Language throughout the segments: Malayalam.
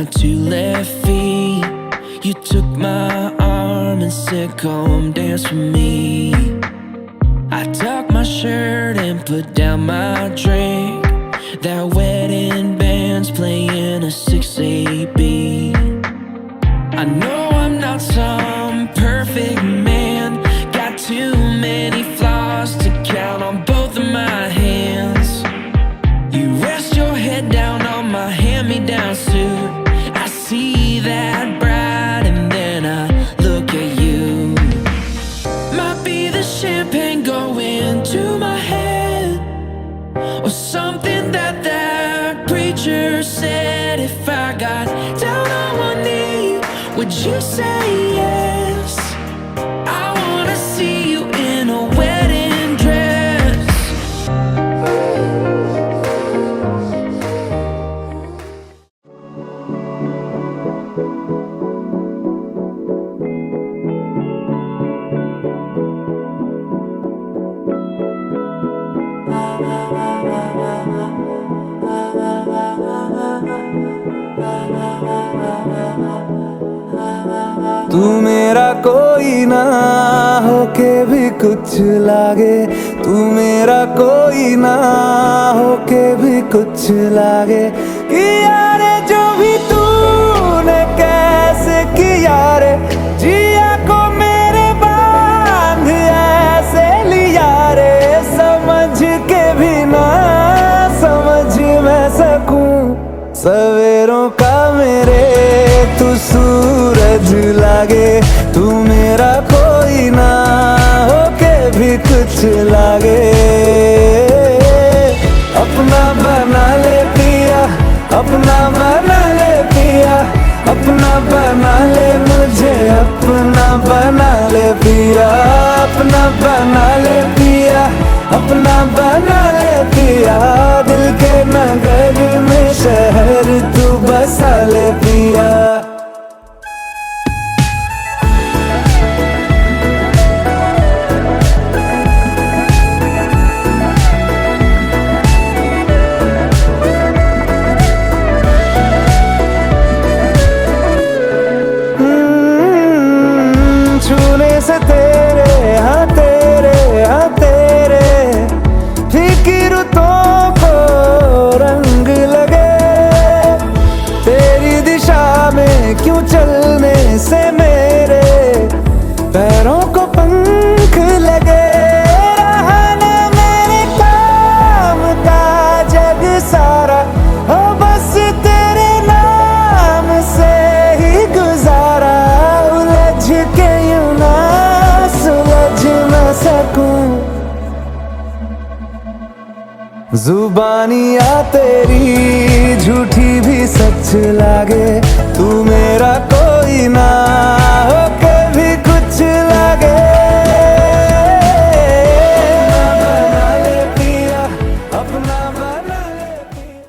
my 2 left feet. You took my arm and said, come dance with me. I tucked my shirt and put down my drink. That wedding band's playing a 6/8 beat. I know I'm not some perfect man, got too many flaws to count on both of my hands. You rest your head down on my hand-me-down suit. I see that bride and then I look at you. Might be the champagne going to my head, or something that preacher said. If I got down on one knee, would you say yes? I wanna see you in a wedding dress. तू मेरा कोई ना होके भी कुछ लागे, तू मेरा कोई ना होके भी कुछ लागे। किया रे जो भी तूने कैसे किया रे, जिया को मेरे बांध ऐसे लिया रे। समझ के भी ना समझ मैं सकूं, सवेरों का मेरे तू सूरज लागे। तू मेरा कोई ना होके भी कुछ लागे। अपना बना ले पिया, अपना बना ले पिया, अपना बना ले मुझे, अपना बना ले पिया, अपना बना ले पिया, अपना बना ले पिया। दिल के नगर में शहर तू बसा ले पिया। छूने से तेरे हाँ तेरे हाँ तेरे फिक्रों को रंग लगे। तेरी दिशा में क्यों चलने से मेरे पैरों को पंख लगे। रहा ना मेरे काम का जग सारा, हो बस तेरे नाम से ही गुजारा। उलझ के यूं ना सुलझ न सकूं, जुबानियाँ तेरी झूठी भी सच लागे। तू मेरा कोई ना होके भी कुछ लागे। अपना बना ले पिया, अपना बना ले पिया।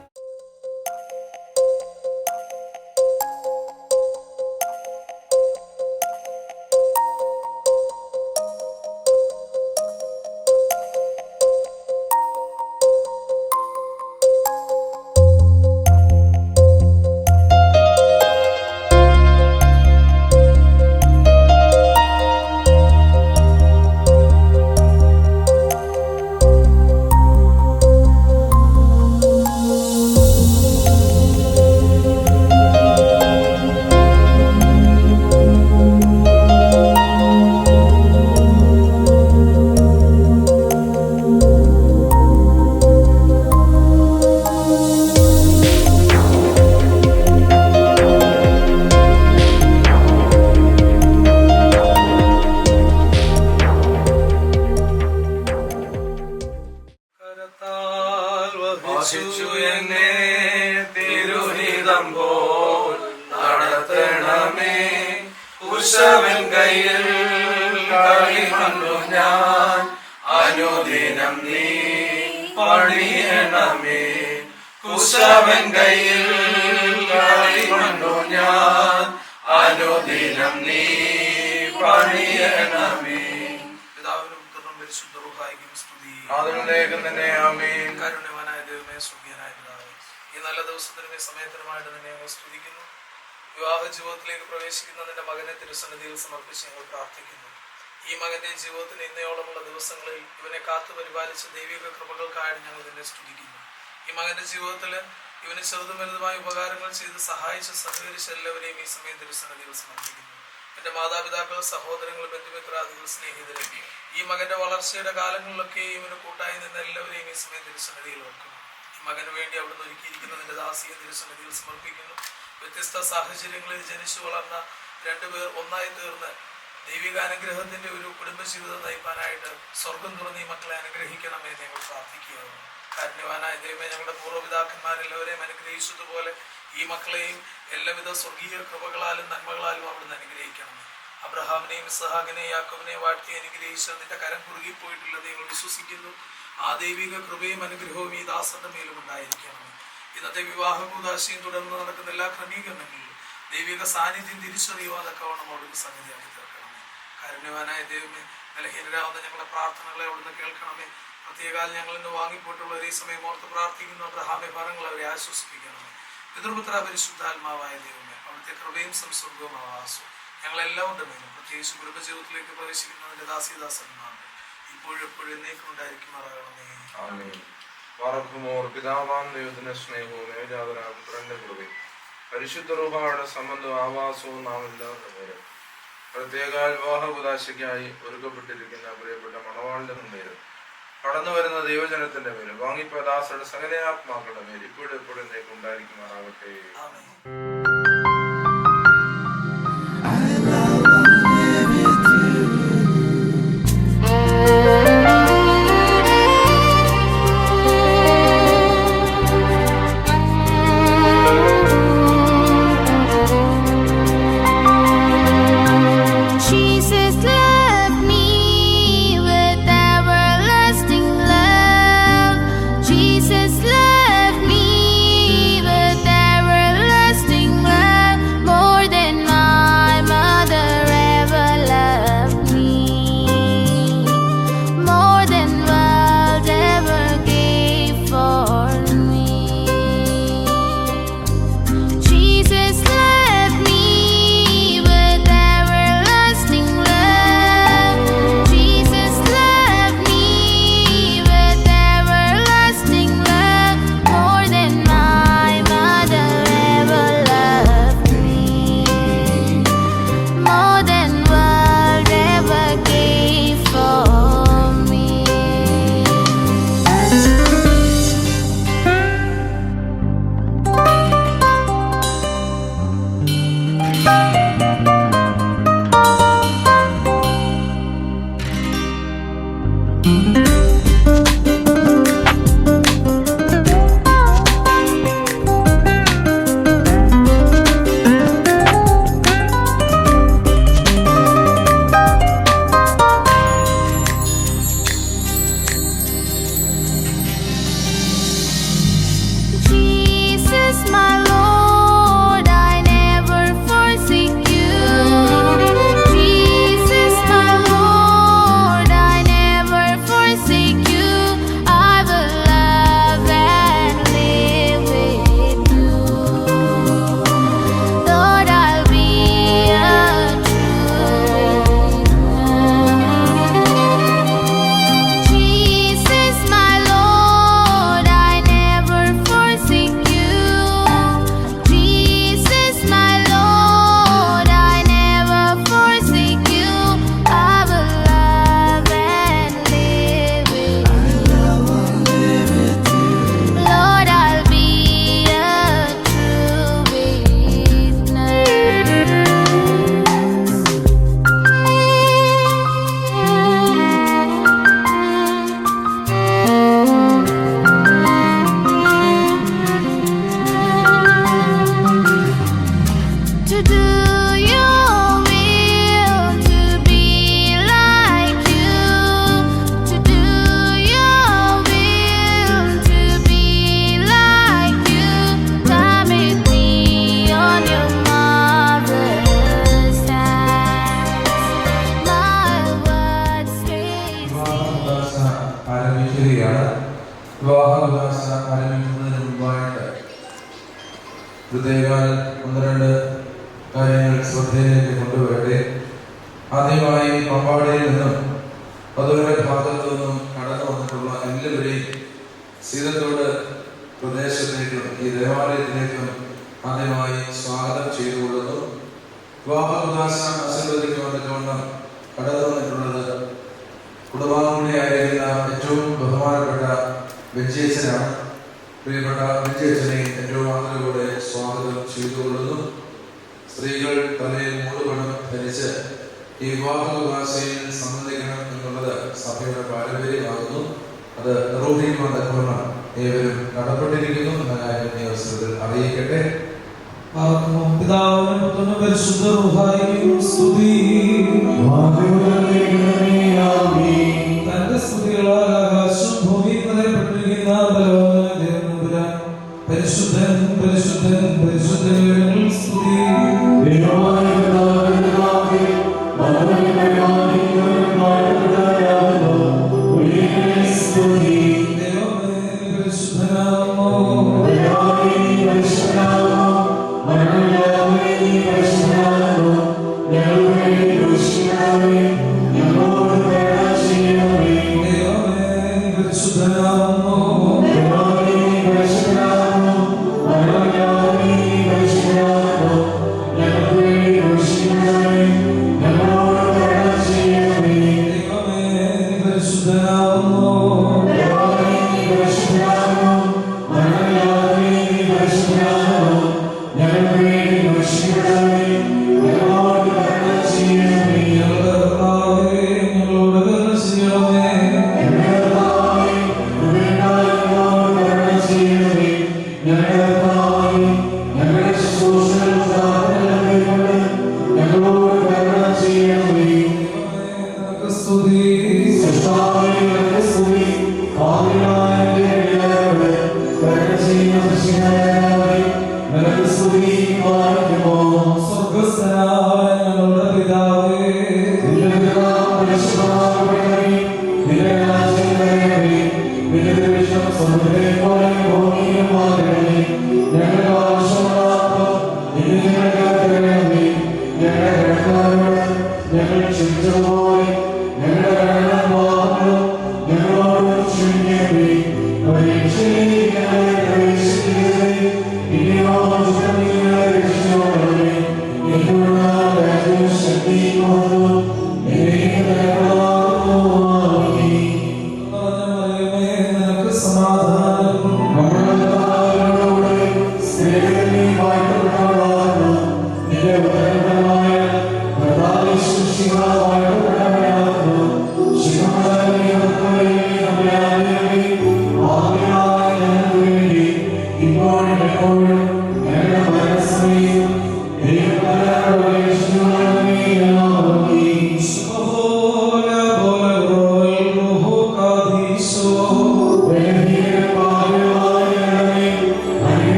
വഹിച്ചു എന്നെ തിരുഹിതം പോൽ നടത്തണമേ. കുശവൻ കയ്യിൽ കളിമണ്ണു ഞാൻ, അനുദിനം നീ പണിയണമേ. കുശവൻ കയ്യിൽ കളിമണ്ണു ഞാൻ, അനുദിനം നീ പണിയണമേ. പിതാവിനും പുത്രനും പരിശുദ്ധ റൂഹായിക്കും സ്തുതി. ആദരവിലേക്കും തന്നെ ആമേൻ. കരുണ്യവാനായ ദൈവമേ, സ്വർഗ്ഗീയനായ പിതാവേ, ഈ നല്ല ദിവസത്തിനും ഈ സമയത്തിനുമായിട്ട് നിന്നെ സ്തുതിക്കുന്നു. വിവാഹ ജീവിതത്തിലേക്ക് പ്രവേശിക്കുന്ന നിന്റെ മകനെ തിരുസന്നിധിയിൽ സമർപ്പിച്ച് ഞങ്ങൾ പ്രാർത്ഥിക്കുന്നു. ഈ മകന്റെ ജീവിതത്തിന് ഇന്നയോളമുള്ള ദിവസങ്ങളിൽ ഇവനെ കാത്തു പരിപാലിച്ച ദൈവിക കൃപകൾക്കായിട്ട് ഞങ്ങൾ നിന്നെ സ്തുതിക്കുന്നു. ഈ മകന്റെ ജീവിതത്തിൽ ഇവന് ചെറുതും വലുതുമായ ഉപകാരങ്ങൾ ചെയ്ത് സഹായിച്ച് സഹകരിച്ച എല്ലാവരെയും ഈ സമയം തിരുസന്നിധിയിൽ സമർപ്പിക്കുന്നു. എൻ്റെ മാതാപിതാക്കൾ, സഹോദരങ്ങൾ, ബന്ധുമിത്രാദികൾ, സ്നേഹിതരെ, ഈ മകന്റെ വളർച്ചയുടെ കാലങ്ങളിലൊക്കെ ഇവന് കൂട്ടായി നിന്ന് എല്ലാവരെയും ഈ സമയം തിരുസന്നിധിയിൽ വെക്കുന്നു. ഈ മകന് വേണ്ടി അവിടുന്ന് ഒരുക്കിയിരിക്കുന്ന നിന്റെ ദാസിയെ തിരുസന്നിധിയിൽ സമർപ്പിക്കുന്നു. വ്യത്യസ്ത സാഹചര്യങ്ങളിൽ ജനിച്ചു വളർന്ന രണ്ടുപേർ ഒന്നായി തീർന്ന് ദൈവികാനുഗ്രഹത്തിന്റെ ഒരു കുടുംബജീവിതം നയിപ്പാനായിട്ട് സ്വർഗം തുറന്ന് ഈ മക്കളെ അനുഗ്രഹിക്കണമേ ഞങ്ങൾ പ്രാർത്ഥിക്കുകയാണ്. കാരുണ്യവാനായ ദൈവമേ, ഞങ്ങളുടെ പൂർവ്വപിതാക്കന്മാരെല്ലാവരെയും അനുഗ്രഹിച്ചതുപോലെ ഈ മക്കളെയും എല്ലാവിധ സ്വർഗീയ കൃപകളാലും നന്മകളാലും അവിടുന്ന് അനുഗ്രഹിക്കണമേ. അബ്രഹാമിനെയും ഇസ്ഹാക്കിനെയും യാക്കോബിനെയും വാഴ്ത്തി അനുഗ്രഹിച്ച് നിന്റെ കരം കുറുകിപ്പോയിട്ടില്ലെന്ന് ഞങ്ങൾ വിശ്വസിക്കുന്നു. ആ ദൈവിക കൃപയും അനുഗ്രഹവും ഈ ദാസന്റെ മേലും ഉണ്ടായിരിക്കണമേ. ഇന്നത്തെ വിവാഹ കൂദാശയും തുടർന്ന് നടക്കുന്ന എല്ലാ ക്രമീകരണങ്ങളിലും ദൈവിക സാന്നിധ്യം തിരിച്ചറിയുവാതൊക്കെവണ്ണം അവിടുന്ന് സംഗതിയാക്കി തീർക്കണമേ. കാരുണ്യവാനായ ദൈവമേ, ബലഹീനരാവുന്ന ഞങ്ങളുടെ പ്രാർത്ഥനകളെ അവിടുന്ന് കേൾക്കണമേ. പ്രത്യേകാൽ ഞങ്ങൾ ഇന്ന് വാങ്ങിപ്പോയിട്ടുള്ളവർ ഈ സമയം ഓർത്ത് പ്രാർത്ഥിക്കുന്നു. അബ്രഹാമെ ഭരങ്ങൾ അവരെ ആശ്വസിപ്പിക്കണമേ. പിതൃപുത്ര പരിശുദ്ധാത്മാവായ ദൈവമേ, അവിടുത്തെ കൃപയും സംസർഗവും ആവാസവും ഞങ്ങളെല്ലാവരുടെ മേലും, പ്രത്യേകിച്ച് കുടുംബജീവിതത്തിലേക്ക് പ്രവേശിക്കുന്നതിന്റെ ദാസിദാസന്മാർക്ക് ഇപ്പോഴും എപ്പോഴും എന്നേക്കും ഉണ്ടായിരിക്കുമാറാകണമേ. പിതാവാം ദൈവത്തിന്റെ സ്നേഹവും ഏകജാതനായ പുത്രന്റെ കൃപയും പരിശുദ്ധ റൂഹായുടെ സംബന്ധവും ആവാസവും നാം എല്ലാവരുടെ പേരും പ്രത്യേക വിവാഹ കുദാശയ്ക്കായി ഒരുക്കപ്പെട്ടിരിക്കുന്ന പ്രിയപ്പെട്ട മണവാളിന്റെ മുന്നേറും കടന്നു വരുന്ന ദൈവജനത്തിന്റെ പേരും വാങ്ങിപ്പദാസയുടെ സകലയാത്മാക്കളുടെ പേര് ഇപ്പോഴും എപ്പോഴും എന്നേക്കും ഉണ്ടായിരിക്കുമാറാകട്ടെ. പ്രത്യേക 1-2 കാര്യങ്ങൾ ശ്രദ്ധയിലേക്ക് കൊണ്ടുവരട്ടെ. ആദ്യമായി പമ്പാടിയിൽ നിന്നും അതുപോലെ ഭാഗത്തു നിന്നും കടന്നു വന്നിട്ടുള്ള എല്ലാവരെയും സീതത്തോട് പ്രദേശത്തേക്കും ഈ ദേവാലയത്തിലേക്കും ആദ്യമായി സ്വാഗതം ചെയ്തുകൊള്ളുന്നു. വിവാഹോദ്ഘാടനം ആശീർവദിക്കുവാൻ തക്കവണ്ണം കടന്നു വന്നിട്ടുള്ളത് കുടുംബാംഗങ്ങളായിരിക്കുന്ന ഏറ്റവും ബഹുമാനപ്പെട്ട ബെഞ്ചേച്ചനാണ്. പ്രിയപ്പെട്ട ബെഞ്ചേച്ചനെ ഏറ്റവും ആദരവോടെ സ്വാഗതം ചെയ്തുകൊള്ളുന്നു. സ്ത്രീകൾ തലയിൽ മൂടുപടം ധരിച്ച് ഈ വിവാഹോദ്ഘാടനയിൽ സംബന്ധിക്കണം എന്നുള്ളത് സഭയുടെ പാരമ്പര്യമാകുന്നു. അത് നിർവഹിക്കുവാൻ തക്കവണ്ണം ഏവരും കടപ്പെട്ടിരിക്കുന്നു എന്ന കാര്യം ഈ അവസരത്തിൽ അറിയിക്കട്ടെ. പിതാവിനും പുത്രനും പരിശുദ്ധ റൂഹായിക്കും സ്തുതി. തന്റെ സ്തുതികളാൽ ആകാശം ഭൂമിയിൽ നിറയപ്പെട്ടിരിക്കുന്ന ബലവാനായ ദൈവം പരിശുദ്ധൻ പരിശുദ്ധൻ പരിശുദ്ധൻ സ്തുതി.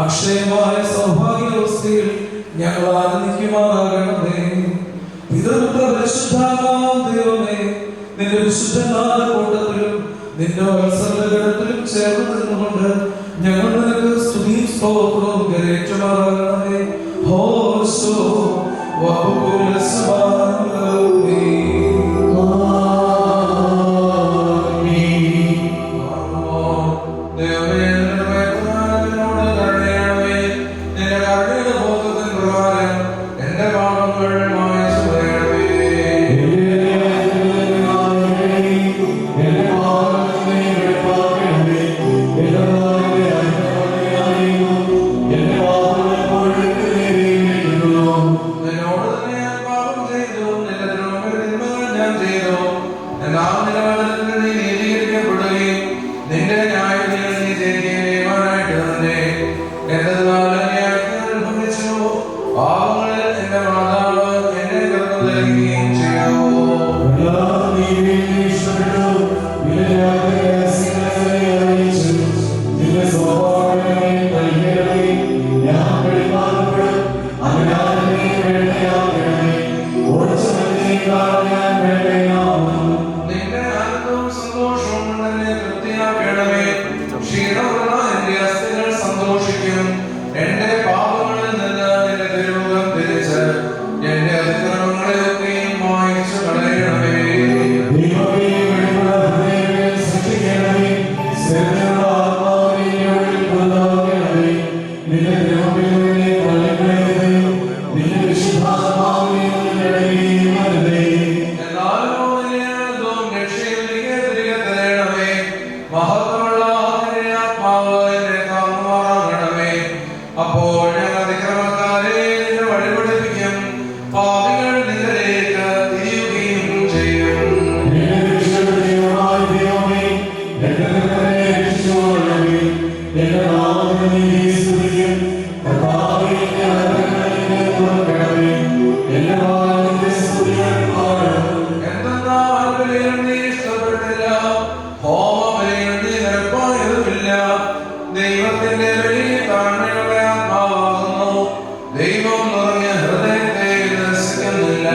അക്ഷയമായ സൗഭാഗ്യാവസ്ഥയിൽ ഞങ്ങൾ ആനന്ദിക്കുമാറാകണമേ. പിതൃപുത്ര പരിശുദ്ധാത്മാവാം ദൈവമേ, നിന്റെ വിശുദ്ധനാമ കൂട്ടത്തിലും നിന്റെ വത്സലഘടത്തിലും ചേർന്ന് നിന്നുകൊണ്ട് ഞങ്ങൾ നിനക്ക് സ്തുതിയും സ്തോത്രവും കരേറ്റുമാറാകണമേ. ഹോശോ വഹുകുലസ്വാമി ും ഞാൻ നിലവാരത്തിൽ നീ നീതീകരിക്കപ്പെടുകയും നിന്റെ ന്യായത്തിൽ നീ ജയിക്കുകയുമായിട്ട് തന്നെ എന്റെ അനുഭവിച്ചു. പാവങ്ങളിൽ എന്റെ മാതാവ് എന്നെ കർമ്മം നൽകുകയും ചെയ്യാവോ. നിന്റെ ആനന്ദവും സന്തോഷവും എന്നെ തൃപ്തിയാക്കണമേ. ക്ഷീണമുള്ള എന്റെ അസ്ഥികൾ സന്തോഷിക്കും. എന്റെ പാപങ്ങളിൽ നിന്ന് എന്റെ തിരുമുഖം തിരിച്ച് എന്റെ അതിക്രമങ്ങളെയൊക്കെയും മായ്ച്ചു കളയണമേ. അപ്പോൾ ഞാൻ അതിക്രമക്കാരെ നിന്നെ വഴിപഠിപ്പിക്കും. പാപികൾ നിങ്ങളിലേക്ക് തിരിയുകയും ചെയ്യും. എന്തെന്നാൽ ബലിയിൽ നീ ഇഷ്ടപ്പെട്ടില്ല, ഹോമബലിയിൽ നീ നിരപ്പായതുമില്ല. ദൈവത്തിന്റെ ബലി താഴ്മയുള്ള ആത്മാവാകുന്നു. ദൈവം നിറഞ്ഞ ഹൃദയത്തെ നിരസിക്കുന്നില്ല.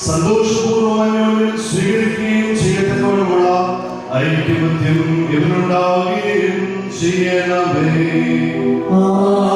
സന്തോഷപൂർവ്വം സ്വീകരിക്കുകയും ചെയ്യത്തക്കവണ്ണമുള്ള ഐക്യമത്യം ഇവനുണ്ടാവുകയും ചെയ്യണമേ. Oh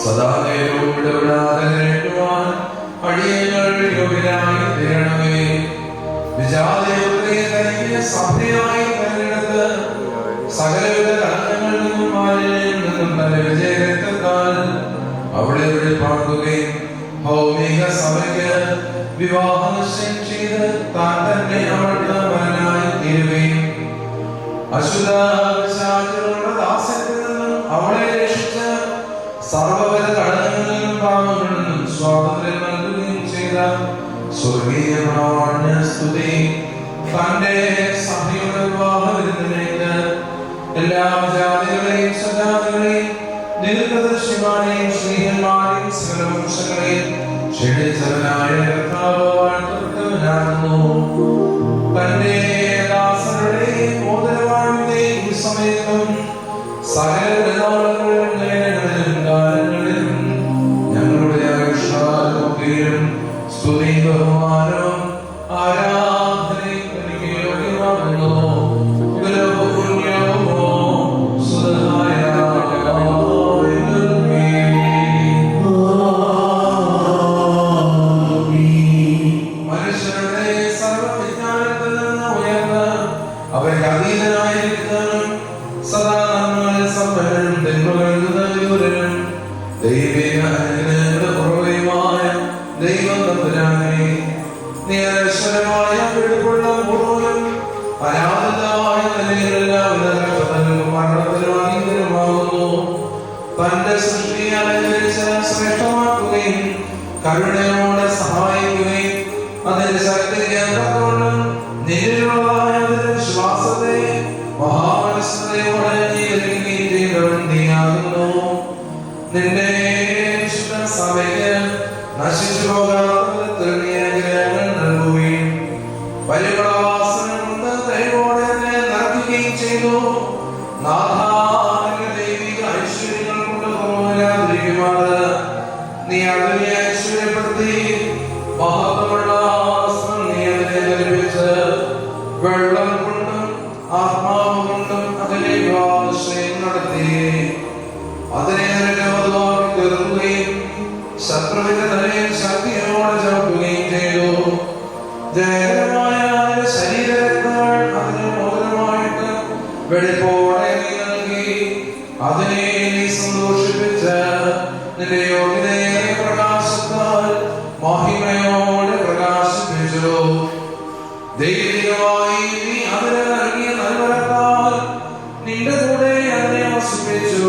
സദാ നേരവും ഇടപെടാതെ നേടുവാൻ അടിയങ്ങൾ യോഗ്യരായി തീരണമേ. വിജാതയെ സഭയായി തെരഞ്ഞെടുത്ത് സകലവിധ കലങ്ങളിൽ നിന്നും മാലിന്യങ്ങളിൽ നിന്നും തന്റെ വിജയരക്തത്താൽ അവിടെ പാർക്കുകയും ഭൗമിക സഭയ്ക്ക് വിവാഹം നിശ്ചയം ചെയ്ത് താൻ തന്നെ അവളുടെ വരനായി തീരുകയും അശുദ്ധ ദാസത്തിൽ നിന്നും അവളെ രക്ഷിച്ച് സർവ്വവിധ കടങ്ങളിൽ നിന്നും പാപങ്ങളിൽ നിന്നും സ്വാതന്ത്ര്യം നൽകുകയും ചെയ്ത സ്വർഗീയ മണവാളന് സ്തുതി. തന്റെ സഭയുടെ വിവാഹ വിരുന്നിലേക്ക് എല്ലാ ജാതികളെയും സ്വജാതികളെയും ദീർഘദർശിമാരെയും സ്നേഹന്മാരെയും സകല വംശങ്ങളെയും ക്ഷണിച്ചവനായ കർത്താവ് വാഴ്ത്തപ്പെട്ടവനാകുന്നു. തന്റെ ദാസരുടെയും മോദരവാഴ്വിന്റെയും ഈ സമയത്തും സകല കാലങ്ങളിലും ഞങ്ങളുടെ ആയുഷ്കാലമൊക്കെയും സ്തുതി ബഹുമാനവും ആരാധനയും എനിക്ക് യോഗ്യമാകുന്നു. മനുഷ്യരുടെ സർവ്വവിജ്ഞാനത്തിൽ നിന്ന് ഉയർന്ന് അവർക്ക് അധീനനായിരിക്കുന്നവനും സദാ നന്മകളിൽ സമ്പന്നനും തിന്മകളിൽ നിന്ന് വിദൂരനും ദൈവിക അനുഗ്രഹങ്ങളുടെ ഉറവയുമായ ദൈവം തമ്പുരാനേ, നീ അനശ്വരമായ വെളിപ്പുള്ള പൂർവ്വനും അനാഥമായ നിലയിലെല്ലാവിധ കഷ്ടതകൾക്കും മരണത്തിനും അധീനരുമാകുന്നു. തന്റെ സൃഷ്ടിയെ അലങ്കരിച്ച് ശ്രേഷ്ഠമാക്കുകയും കരുണയോടെ സഹായിക്കുകയും അതിന്റെ ശക്തിക്ക് തക്കവണ്ണം നിന്നിലുള്ളതായ അതിന്റെ വിശ്വാസത്തെ മഹാമനസ്സതയോടെ നീക്കുകയും ചെയ്തവൻ നീയാകുന്നു. നിന്റെ വിശുദ്ധ സഭയ്ക്ക് നശിച്ചു പോകാത്ത നീ അനുഗ്രഹങ്ങൾ നൽകുകയും പരിമളവാസനം കൊണ്ട് ദൈവോടെ തന്നെ നൽകുകയും ചെയ്തു. നാഥാന്റെ ദൈവിക ഐശ്വര്യങ്ങൾ കൊണ്ട് കുറവില്ലാതിരിക്കുമാറ് നീ അതിനെ ഐശ്വര്യപ്പെടുത്തി മഹത്വമുള്ള വസ്ത്രം നീ അതിനെ ധരിപ്പിച്ച് വെള്ളം കൊണ്ടും ആത്മാവ് കൊണ്ടും അതിനെ വിവാഹനിശ്ചയം നടത്തി അതിനെ നിരവധമാക്കി തീർക്കുകയും ശത്രുവിന്റെ തലയിൽ ശക്തിയോടെ ചവിട്ടുകയും ചെയ്തു. ജയകരമായ അതിന്റെ ശരീരരത്നങ്ങൾ അതിന് മോദനമായിട്ട് വെടിപ്പോടെ നീ നൽകി അതിനെ നീ സന്തോഷിപ്പിച്ച് നിന്റെ യോഗ്യതയെ പ്രകാശത്താൽ മഹിമയോടെ പ്രകാശിപ്പിച്ചു. ദൈവികമായി നീ അതിന് നൽകിയ നൽവരത്താൽ നിന്റെ കൂടെ അതിനെ വസിപ്പിച്ചു.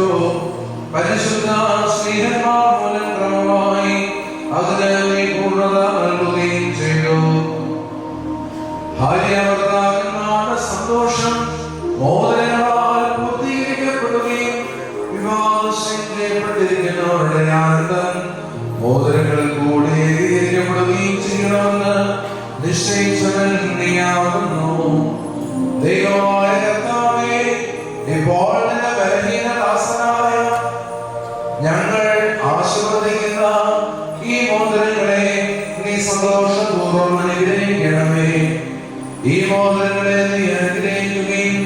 പരിശുദ്ധ സ്നേഹന്മാർ മൂലം ക്രമമായി അതിന് നീ പൂർണ്ണത നൽകുകയും ചെയ്തു. ഭാര്യാഭർത്താക്കന്മാരുടെ സന്തോഷം മോദനങ്ങളാൽ പൂർത്തീകരിക്കപ്പെടുകയും വിവാഹം ചെയ്യപ്പെട്ടിരിക്കുന്നവരുടെ ആനന്ദം മോദനങ്ങളിൽ കൂടി ഏകീകരിക്കപ്പെടുകയും ചെയ്യണമെന്ന് നിശ്ചയിച്ചവൻ നീയാകുന്നു. ദൈവമായ കർത്താവേ, ഇപ്പോൾ നിന്റെ ബലഹീന ദാസനായ ഞങ്ങൾ ആശീർവദിക്കുന്ന ഈ മോദനങ്ങളെ നീ സന്തോഷപൂർവ്വം അനുഗ്രഹിക്കണമേ. ഈ മോദനങ്ങളെ നീ അനുഗ്രഹിക്കുകയും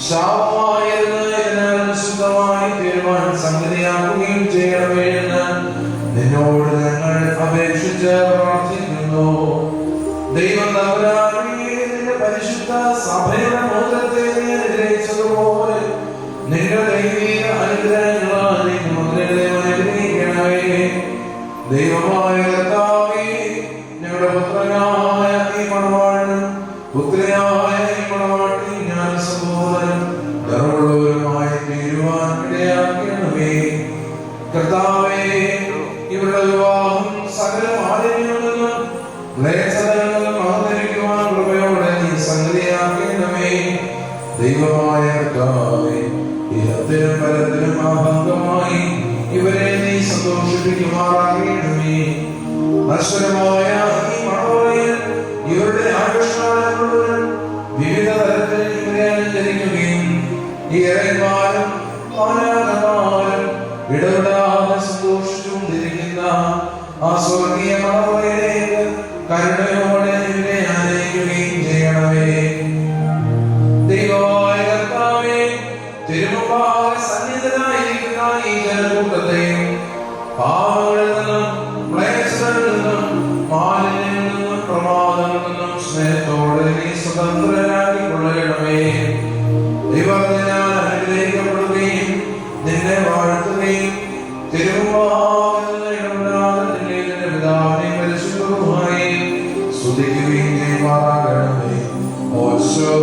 ശാപമായിരുന്ന ശുദ്ധമായി തീരുമാൻ സംഗതിയാക്കുകയും ചെയ്യണമേ എന്ന് നിന്നോട് ഞങ്ങൾ അപേക്ഷിച്ച് പ്രാർത്ഥിക്കുന്നു. ദൈവം തമ്പുരാനേ, നിന്റെ പരിശുദ്ധ സഭയുടെ മോദനത്തെ നീ അനുഗ്രഹിച്ചതുപോലെ നിന്റെ ദൈവിക അനുഗ്രഹങ്ങളാൽ നീ മുദ്രകളെ അനുഗ്രഹിക്കണമേ. ദൈവമായ കർത്താവേ, ഞങ്ങളുടെ പുത്രനായ ഈ മണവാളനും പുത്രിയായ ഈ മണവാട്ടി ഞാൻ സഹോദരൻ ഗർവമുള്ളവരുമായി തീരുവാൻ ഇടയാക്കണമേ. കർത്താവേ, ഇവരുടെ വിവാഹം സകല മാലിന്യങ്ങളിൽ ക്ലേശതകളിൽ മഹകരിക്കുവാൻ കൃപയോടെ നീ സംഗതിയാക്കണമേ. ദൈവമായ കർത്താവേ, ഇഹത്തിനും പരത്തിനും അഭംഗമായി ഇവരെ നീ സന്തോഷിപ്പിക്കുമാറാകണമേ. നശ്വരമായ ഈ മണവാളൻ ഇവരുടെ ആയുഷ്കാലം മുഴുവൻ വിവിധ തരത്തിൽ ഇവരെ അലങ്കരിക്കുകയും ഈ ഇറയന്മാരും മാലാഖമാരും ഇടപെടാതെ സന്തോഷിച്ചുകൊണ്ടിരിക്കുന്ന ആ സ്വർഗീയ മണവാളനിലേക്ക് കരുണയോടെ ഇവരെ ആനയിക്കുകയും ചെയ്യണമേ. ദൈവമായ കർത്താവേ, തിരുമുമ്പാകെ സന്നിഹിതനായിരിക്കുന്ന ഈ ജനകൂട്ടത്തെയും പാവങ്ങളിൽ നിന്നും ക്ലേശങ്ങളിൽ നിന്നും മാലിന്യങ്ങളിൽ നിന്നും പ്രമാദങ്ങളിൽ നിന്നും സ്നേഹത്തോടെ നീ സ്വതന്ത്രരാക്കി കൊള്ളണമേ. ദൈവത്തെ ഞാൻ അനുഗ്രഹിക്കപ്പെടുകയും നിന്നെ വാഴ്ത്തുകയും സ്തുതിക്കുകയും ചെയ്യുമാറാകണമേ. ഓശോ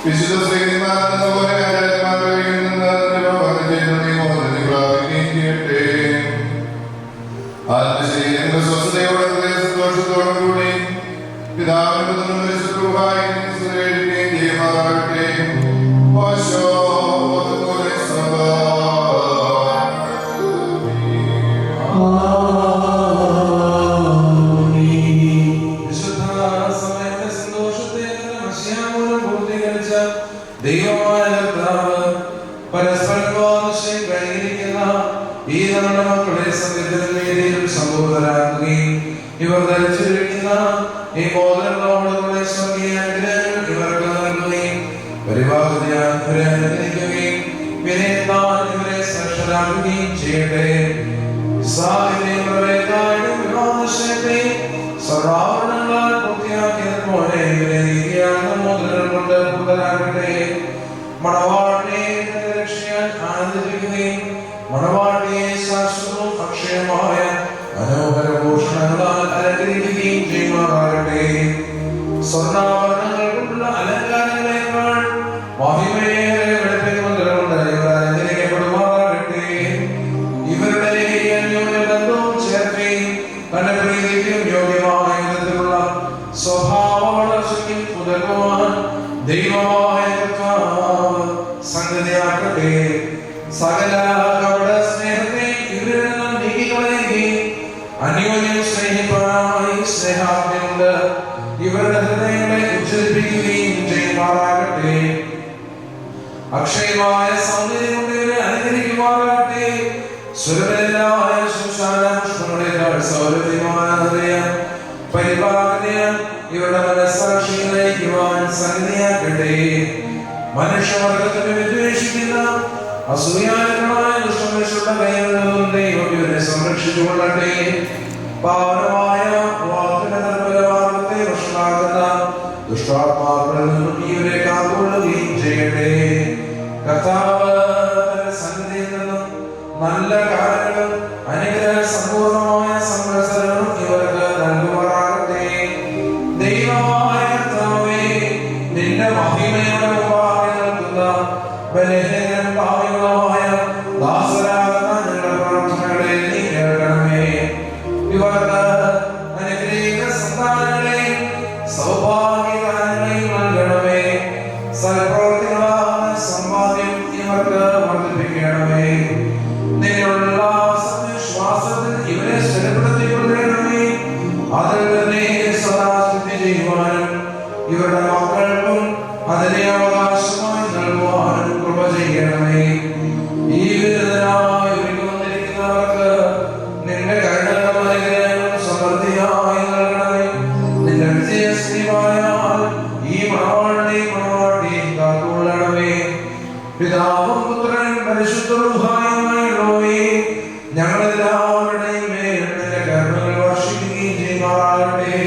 വിശുദ്ധ ശ്രീമാ ആത്മശരീരങ്ങളുടെ സ്വസ്ഥതയോടെ സന്തോഷത്തോടും കൂടി പിതാവിനും ചെയ്യുമാറാകട്ടെ. ദൈവമായ കർത്താവ് പരസ്പരം കഴിഞ്ഞിരിക്കുന്ന ഈ നമ്മുടെ മക്കളെ സത്യത്തിലും സഹോദരാക്കുകയും ഇവർ ധരിച്ചിരിക്കുന്ന ഈ മോദനങ്ങളോടുകൂടെ സ്വർഗീയ അനുഗ്രഹങ്ങൾ ഇവർക്ക് നൽകുകയും പരിപാലനയ്ക്കുകയും വിനയത്താൽ ഇവരെ സാക്ഷരാക്കുകയും ചെയ്യട്ടെ. സർവാഭരണങ്ങളാൽ പൂർത്തിയാക്കിയതുപോലെ ഇവരെ നീതിയാകുന്ന മോദനങ്ങൾ കൊണ്ട് പൂർത്തരാകട്ടെ. മണവാളിനെ രക്ഷയാൻ ആനന്ദിപ്പിക്കുകയും മണവാളിയെ ശാശ്വതവും അക്ഷയമായ മനോഹര ഭൂഷണങ്ങളാൽ അലങ്കരിക്കുകയും ചെയ്യുമാറാകട്ടെ. സ്വർണ്ണാഭരണങ്ങൾ കൊണ്ടുള്ള അലങ്കാരങ്ങളെക്കാൾ മഹിമയേറെ വെളുപ്പിക്കുന്നുണ്ട് ഇവർ അലങ്കരിക്കപ്പെടുമാറാകട്ടെ. ഇവരുടെ ബന്ധവും ചേർക്കുകയും തന്റെ പ്രീതിക്കും യോഗ്യമായ വിധത്തിലുള്ള സ്വഭാവ വളർച്ചയ്ക്കും ഉതകുവാൻ ദൈവമായ കർത്താവ് സംഗതിയാക്കട്ടെ. സകല കപട സ്നേഹത്തെ ഇവരിൽ നിന്നും നീക്കിക്കളയുകയും അന്യോന്യം സ്നേഹിപ്പാനായി സ്നേഹാഗ്നികൊണ്ട് ഇവരുടെ ഹൃദയങ്ങളെ ഉജ്ജ്വലിപ്പിക്കുകയും ചെയ്യുമാറാകട്ടെ. അക്ഷയമായ സൗന്ദര്യം കൊണ്ട് ഇവരെ അനുകരിക്കുമാറാകട്ടെ. സുരഭരനായ പുഷ്പങ്ങളെക്കാൾ സൗരഭ്യമായ ഹൃദയം പരിപാലനം ഇവരുടെ മനസ്സാക്ഷികളേക്കുവാൻ സംഗതിയാക്കട്ടെ. മനുഷ്യവർഗത്തിന് വിദ്വേഷിക്കുന്ന അസൂയാലുകളായ ദുഷ്ടമനുഷ്യരുടെ കൈകളിൽ നിന്നും ദൈവം ഇവരെ സംരക്ഷിച്ചുകൊള്ളട്ടെ. പാവനമായ വാഗ്ദത്തമാർഗത്തെ വഷളാക്കുന്ന ദുഷ്ടാത്മാക്കളിൽ നിന്നും ഇവരെ കാത്തുകൊള്ളുകയും ചെയ്യട്ടെ. കർത്താവ് തന്റെ സന്നിധിയിൽ നിന്നും നല്ല കാലങ്ങളും അനുഗ്രഹ സമ്പൂർണമായ സംവത്സരങ്ങളും ഇവർക്ക് നൽകുമാറാകട്ടെ. ദൈവമായ കർത്താവേ, നിന്റെ മഹിമയുടെ മുമ്പാകെ നിൽക്കുന്ന ബലഹീനരും പാപികളുമായ ദാസരാകുന്ന ഞങ്ങളുടെ പ്രാർത്ഥനകളെ നീ കേൾക്കണമേ. ഇവർക്ക് അനുഗ്രഹീത സന്താനങ്ങളെയും സൗഭാഗ്യദാനങ്ങളെയും നൽകണമേ. സൽപ്രവൃത്തികളായ സമ്പാദ്യം ഇവർക്ക് വർദ്ധിപ്പിക്കണമേ. നിന്നുള്ള സത്യവിശ്വാസത്തിൽ ഇവരെ സ്ഥിരപ്പെടുത്തിക്കൊള്ളണമേ. അതിൽ തന്നെ സദാ സ്ഥിതി ചെയ്യുവാനും ഇവരുടെ മക്കൾക്കും അതിനെ അവകാശമായി നൽകുവാനും കൃപ ചെയ്യണമേ. ഈ വിരുദ്ധനായി ഒരുങ്ങി വന്നിരിക്കുന്നവർക്ക് നിന്റെ കരുണകളും അനുഗ്രഹങ്ങളും സമൃദ്ധിയായി നൽകണമേ. നിന്റെ വിജയശ്രീമായാൽ ഈ മണവാളിനെയും കാത്തുകൊള്ളണമേ. പിതാവും പുത്രനും പരിശുദ്ധരുമായുള്ളവയെ ഞങ്ങളെല്ലാവരുടെയും മേൽ നിന്റെ കരുണകൾ വർഷിക്കുകയും ചെയ്യുമാറാകട്ടെ.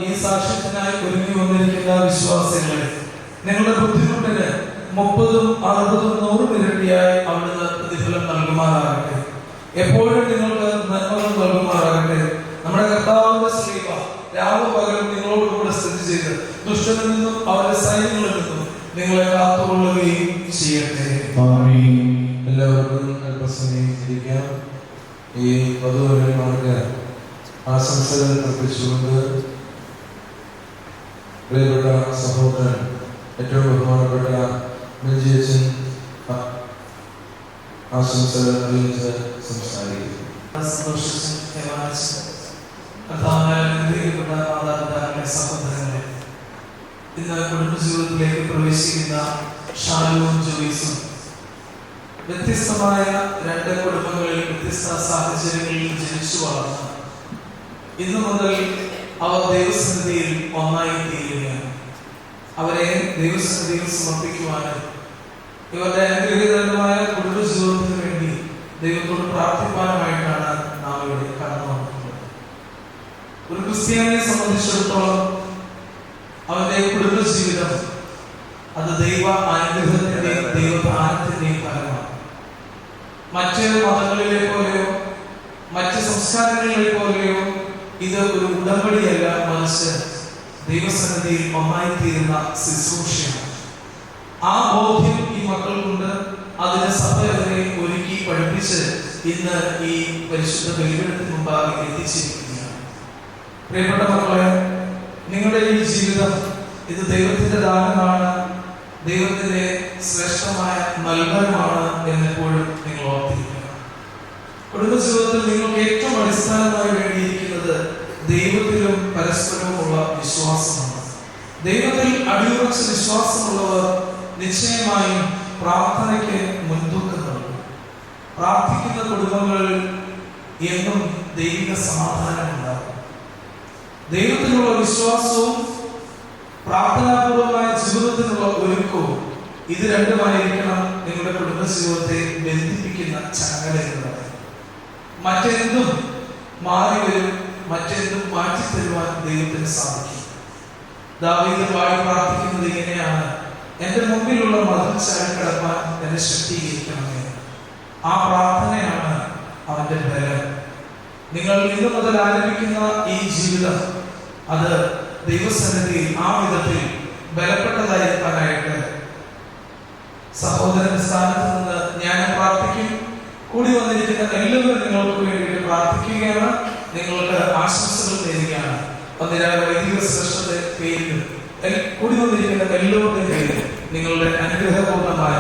ഈ സാക്ഷ്യത്തിനായി ഒരുങ്ങി വന്നിരിക്കുന്ന വിശ്വാസികളെ, നിങ്ങളുടെ ബുദ്ധിമുട്ടിന് 30, 60, 100 ഇരട്ടിയായി അവിടുന്ന് പ്രതിഫലം നൽകുമാറാകട്ടെ. എപ്പോഴും നിങ്ങൾക്ക് നന്മകൾ നൽകുമാറാകട്ടെ. നമ്മുടെ കർത്താവിന്റെ സ്ലീവ രാവും പകലും നിങ്ങളോടുകൂടെ സ്ഥിതി ചെയ്ത് ദുഷ്ടനിൽ നിന്നും അവരുടെ സൈന്യങ്ങളിൽ നിന്നും നിങ്ങളെ കാത്തുകൊള്ളുകയും ചെയ്യട്ടെ. എല്ലാവർക്കും അല്പസമയം ഇരിക്കാം. ഈ വധുവരന്മാർക്ക് ആശംസകൾ അർപ്പിച്ചുകൊണ്ട് പ്രിയപ്പെട്ട സഹോദരൻ ഏറ്റവും ബഹുമാനപ്പെട്ട ബെഞ്ചിയച്ചൻ ആശംസകൾ അറിയിച്ച് സംസാരിക്കും. മാതാപിതാക്കളെ, സഹോദരങ്ങളെ, ഇന്ന് കുടുംബജീവിതത്തിലേക്ക് പ്രവേശിക്കുന്ന ഷാലുവും ജോയിസും വ്യത്യസ്തമായ 2 കുടുംബങ്ങളിൽ വ്യത്യസ്ത സാഹചര്യങ്ങളിൽ ജനിച്ചു വളർന്ന ഇന്നു മുതൽ അവർ ദൈവസന്നിധിയിൽ ഒന്നായി തീരുകയാണ്. അവരെ ദൈവസന്നിധിയിൽ സമർപ്പിക്കുവാനും ഇവരുടെ അനുഗ്രഹീതമായ കുടുംബജീവിതത്തിന് വേണ്ടി ദൈവത്തോട് പ്രാർത്ഥിക്കാനുമായിട്ടാണ് നാം ഇവിടെ കടന്നു വന്നിട്ടുള്ളത്. ഒരു ക്രിസ്ത്യാനിയെ സംബന്ധിച്ചിടത്തോളം അവന്റെ കുടുംബജീവിതം അത് ദൈവ അനുഗ്രഹത്തിന്റെയും ദൈവദാനത്തിന്റെയും ഫലമാണ്. മറ്റ് മതങ്ങളിലെ പോലെയോ മറ്റ് സംസ്കാരങ്ങളിലെ പോലെയോ ഇത് ഒരു ഉടമ്പടിയല്ല, മറിച്ച് ദൈവസന്നിധിയിൽ ഒന്നായിത്തീരുന്ന ശുശ്രൂഷയാണ്. ആ ബോധ്യം ഈ മക്കൾക്കുണ്ട്. അതിന് സഭ അവരെ ഒരുക്കി പഠിപ്പിച്ച് ഇന്ന് ഈ പരിശുദ്ധ ബലിപീഠത്തിന് മുമ്പാകെ എത്തിച്ചിരിക്കുകയാണ്. പ്രിയപ്പെട്ട മക്കളെ, നിങ്ങളുടെ ഈ ജീവിതം ഇത് ദൈവത്തിന്റെ ദാനമാണ്, ദൈവത്തിന്റെ ശ്രേഷ്ഠമായ നൽകമാണ് എന്നെപ്പോഴും നിങ്ങൾ ഓർത്തിരിക്കുക. കുടുംബജീവിതത്തിൽ നിങ്ങൾക്ക് ഏറ്റവും അടിസ്ഥാനമായി വേണ്ടിയിരിക്കുന്നത് ദൈവത്തിലും പരസ്പരവുമുള്ള വിശ്വാസമാണ്. ദൈവത്തിൽ അടിയുറച്ച വിശ്വാസമുള്ളവർ നിശ്ചയമായും പ്രാർത്ഥനയ്ക്ക് മുൻതൂക്കം നൽകും. പ്രാർത്ഥിക്കുന്ന കുടുംബങ്ങളിൽ എന്നും ദൈവിക സമാധാനമുണ്ടാകും. ദൈവത്തിലുള്ള വിശ്വാസവും പ്രാർത്ഥനാപൂർവമായ ജീവിതത്തിനുള്ള ഒരുക്കവും ഇത് രണ്ടുമായിരിക്കണം നിങ്ങളുടെ കുടുംബജീവിതത്തെ ബന്ധിപ്പിക്കുന്ന ചങ്ങല എന്ന് പറയുന്നത്. മറ്റെന്തും മാറി വരും, മറ്റെന്തും മാറ്റിത്തരുവാൻ ദൈവത്തിന് സാധിക്കും. ദാവീദ് പാടി പ്രാർത്ഥിക്കുന്നത് ഇങ്ങനെയാണ്: എന്റെ മുമ്പിലുള്ള മതിൽ ചാടിക്കടപ്പാൻ എന്നെ ശക്തീകരിക്കണമേ. ആ പ്രാർത്ഥനയാണ് അവന്റെ ബലം. നിങ്ങൾ ഇന്നു മുതൽ ആരംഭിക്കുന്ന ഈ ജീവിതം അത് ദൈവസന്നിധിയിൽ ആ വിധത്തിൽ ബലപ്പെട്ടതായിരിക്കാനായിട്ട് സഹോദരന്റെ സ്ഥാനത്ത് നിന്ന് ഞാൻ പ്രാർത്ഥിക്കും. കൂടി വന്നിരിക്കുന്ന എല്ലാവരും നിങ്ങൾക്ക് വേണ്ടി പ്രാർത്ഥിക്കുകയാണ്, നിങ്ങൾക്ക് ആശംസകൾ നേരുകയാണ്. അതിനായ വൈദിക ശ്രേഷ്ഠയുടെ പേരിൽ കൂടി വന്നിരിക്കുന്ന എല്ലാവരുടെയും പേരിൽ നിങ്ങളുടെ അനുഗ്രഹപൂർണമായ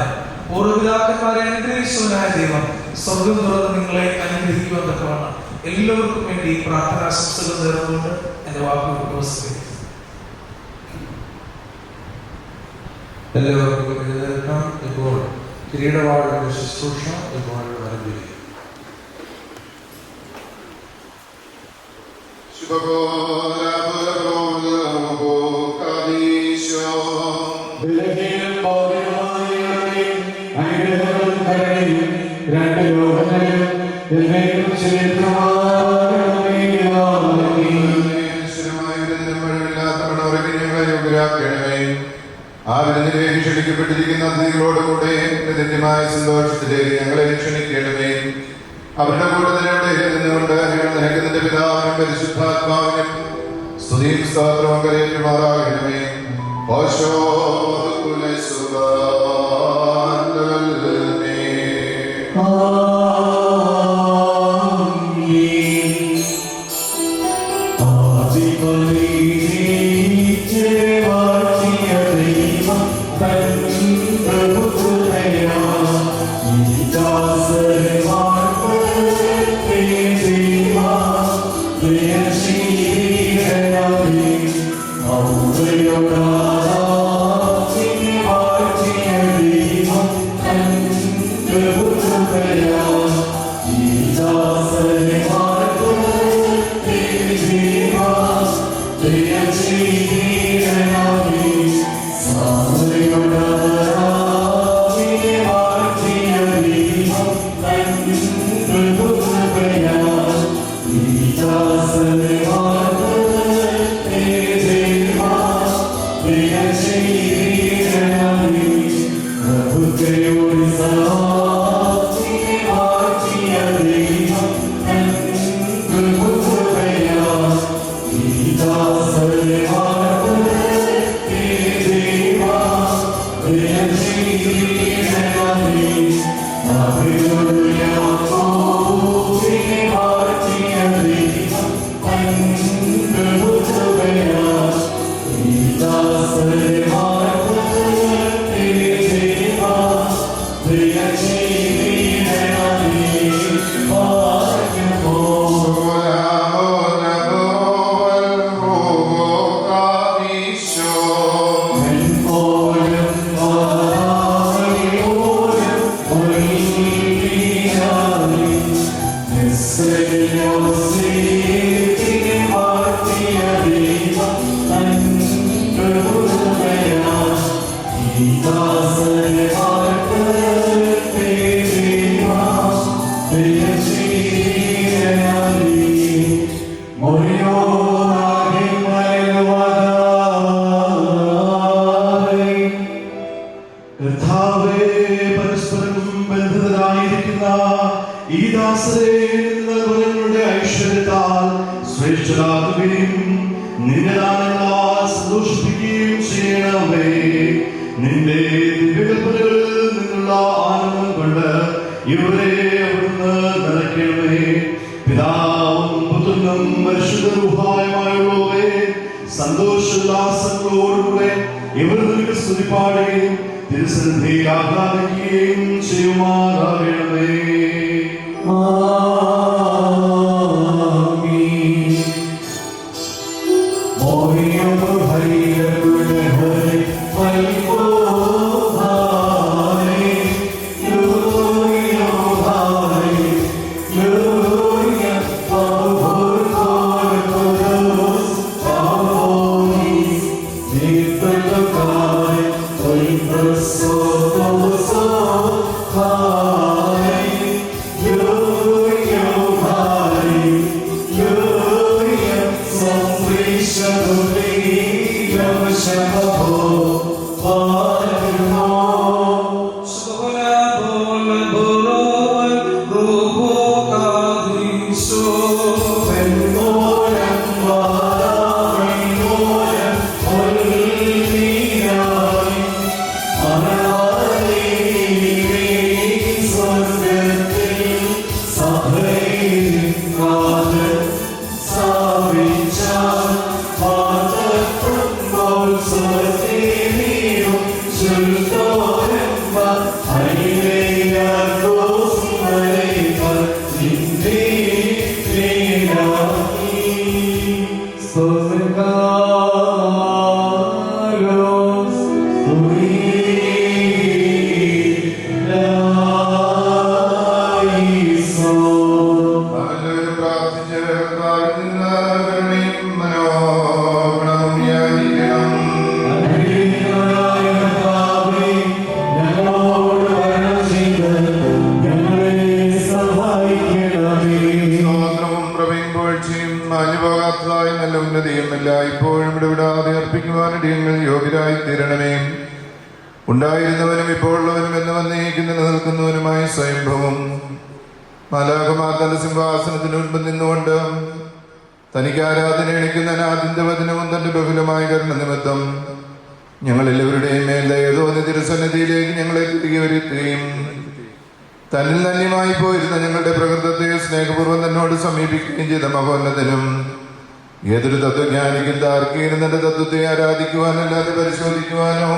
പൂർവ്വപിതാക്കന്മാരെ അനുഗ്രഹിച്ചവനായ ദൈവം സ്വർഗം തുറന്ന് നിങ്ങളെ അനുഗ്രഹിക്കുവാൻ തക്കവണ്ണം എല്ലാവർക്കും വേണ്ടി പ്രാർത്ഥനാശംസകൾ നേർന്നുകൊണ്ട് എന്റെ വാക്കുകൾ ഉപവസിക്കും. എല്ലാവർക്കും എഴുന്നേൽക്കാം. ഇപ്പോൾ കിരീടവാഴയുടെ ശുശ്രൂഷ ഇപ്പോൾ ആരംഭിക്കും. ആവിധത്തിലേക്ക് ക്ഷണിക്കപ്പെട്ടിരിക്കുന്ന അതിഥികളോടുകൂടെ ധന്യമായ സന്തോഷത്തിലേക്ക് ഞങ്ങളെ ക്ഷണിക്കണമേ. അവരുടെ കൂട്ടത്തിലൂടെ നിന്നുകൊണ്ട് ഞങ്ങൾ നിനക്കുന്നതിന്റെ പിതാവിനും പരിശുദ്ധാത്മാവിനും സ്തുതിയും സ്തോത്രവും കരയേറ്റുമാറാകണമേ. Oh, സന്തോഷോല്ലാസങ്ങളോടുകൂടെ ഇവർ നിനക്ക് സ്തുതി പാടുകയും തിരുസന്നിധിയിൽ ആഹ്ലാദിക്കുകയും ചെയ്യുമാറാകണമേ. ഉണ്ടായിരുന്നവനും ഇപ്പോൾ ഉള്ളവനും എന്ന് വന്നേക്കും നിലനിൽക്കുന്നവനുമായ സ്വയംഭവം മാലാഖമാർ തന്റെ സിംഹാസനത്തിന് മുൻപ് നിന്നുകൊണ്ട് തനിക്ക് ആരാധന എണിക്കുന്ന അനാദിന്റെ വചനവും തന്റെ ബഹുലമായ കരുണ നിമിത്തം ഞങ്ങളെല്ലാവരുടെയും മേൽ ദയ തോന്നി തിരുസന്നിധിയിലേക്ക് ഞങ്ങളെ തിരികെ വരുത്തുകയും തന്നിൽ ധന്യമായി പോയിരുന്ന ഞങ്ങളുടെ പ്രകൃതത്തെ സ്നേഹപൂർവ്വം തന്നോട് സമീപിക്കുകയും ചെയ്ത മഹോന്നതനും ഏതൊരു തത്വജ്ഞാനിക്കും താർക്കികനും തന്റെ തത്വത്തെ ആരാധിക്കുവാനല്ലാതെ പരിശോധിക്കുവാനോ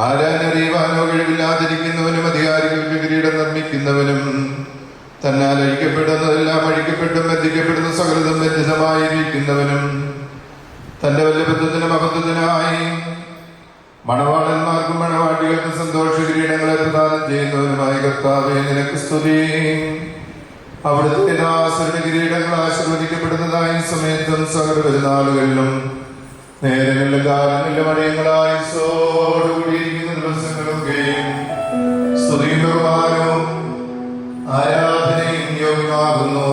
ആരാനറിയുവാനോ കഴിവില്ലാതിരിക്കുന്നവനും അധികാരികൾക്ക് കിരീടം നിർമ്മിക്കുന്നവനും തന്നാൽ അഴിക്കപ്പെടുന്നതെല്ലാം അഴിക്കപ്പെട്ടും ബന്ധിക്കപ്പെടുന്ന സകലതും ബന്ധിതമായിരിക്കുന്നവനും തന്റെ വല്ലഭത്വത്തിന് മഹത്വത്തിനായി മണവാളന്മാർക്കും മണവാട്ടികൾക്കും സന്തോഷ കിരീടങ്ങളെ പ്രദാനം ചെയ്യുന്നവനുമായ കർത്താവേ നിനക്ക് സ്തുതി. അവിടുത്തെ ദാസരുടെ കിരീടങ്ങൾ ആശീർവദിക്കപ്പെടുന്നതായ സമയത്തും സകല പെരുന്നാളുകളിലും നേരങ്ങളിലും കാലങ്ങളിലും അടിയങ്ങളായോടുകൂടിയിരിക്കുന്ന ദിവസങ്ങളൊക്കെയും സ്തുതിയും ബഹുമാനവും ആരാധനയും യോഗ്യമാകുന്നു.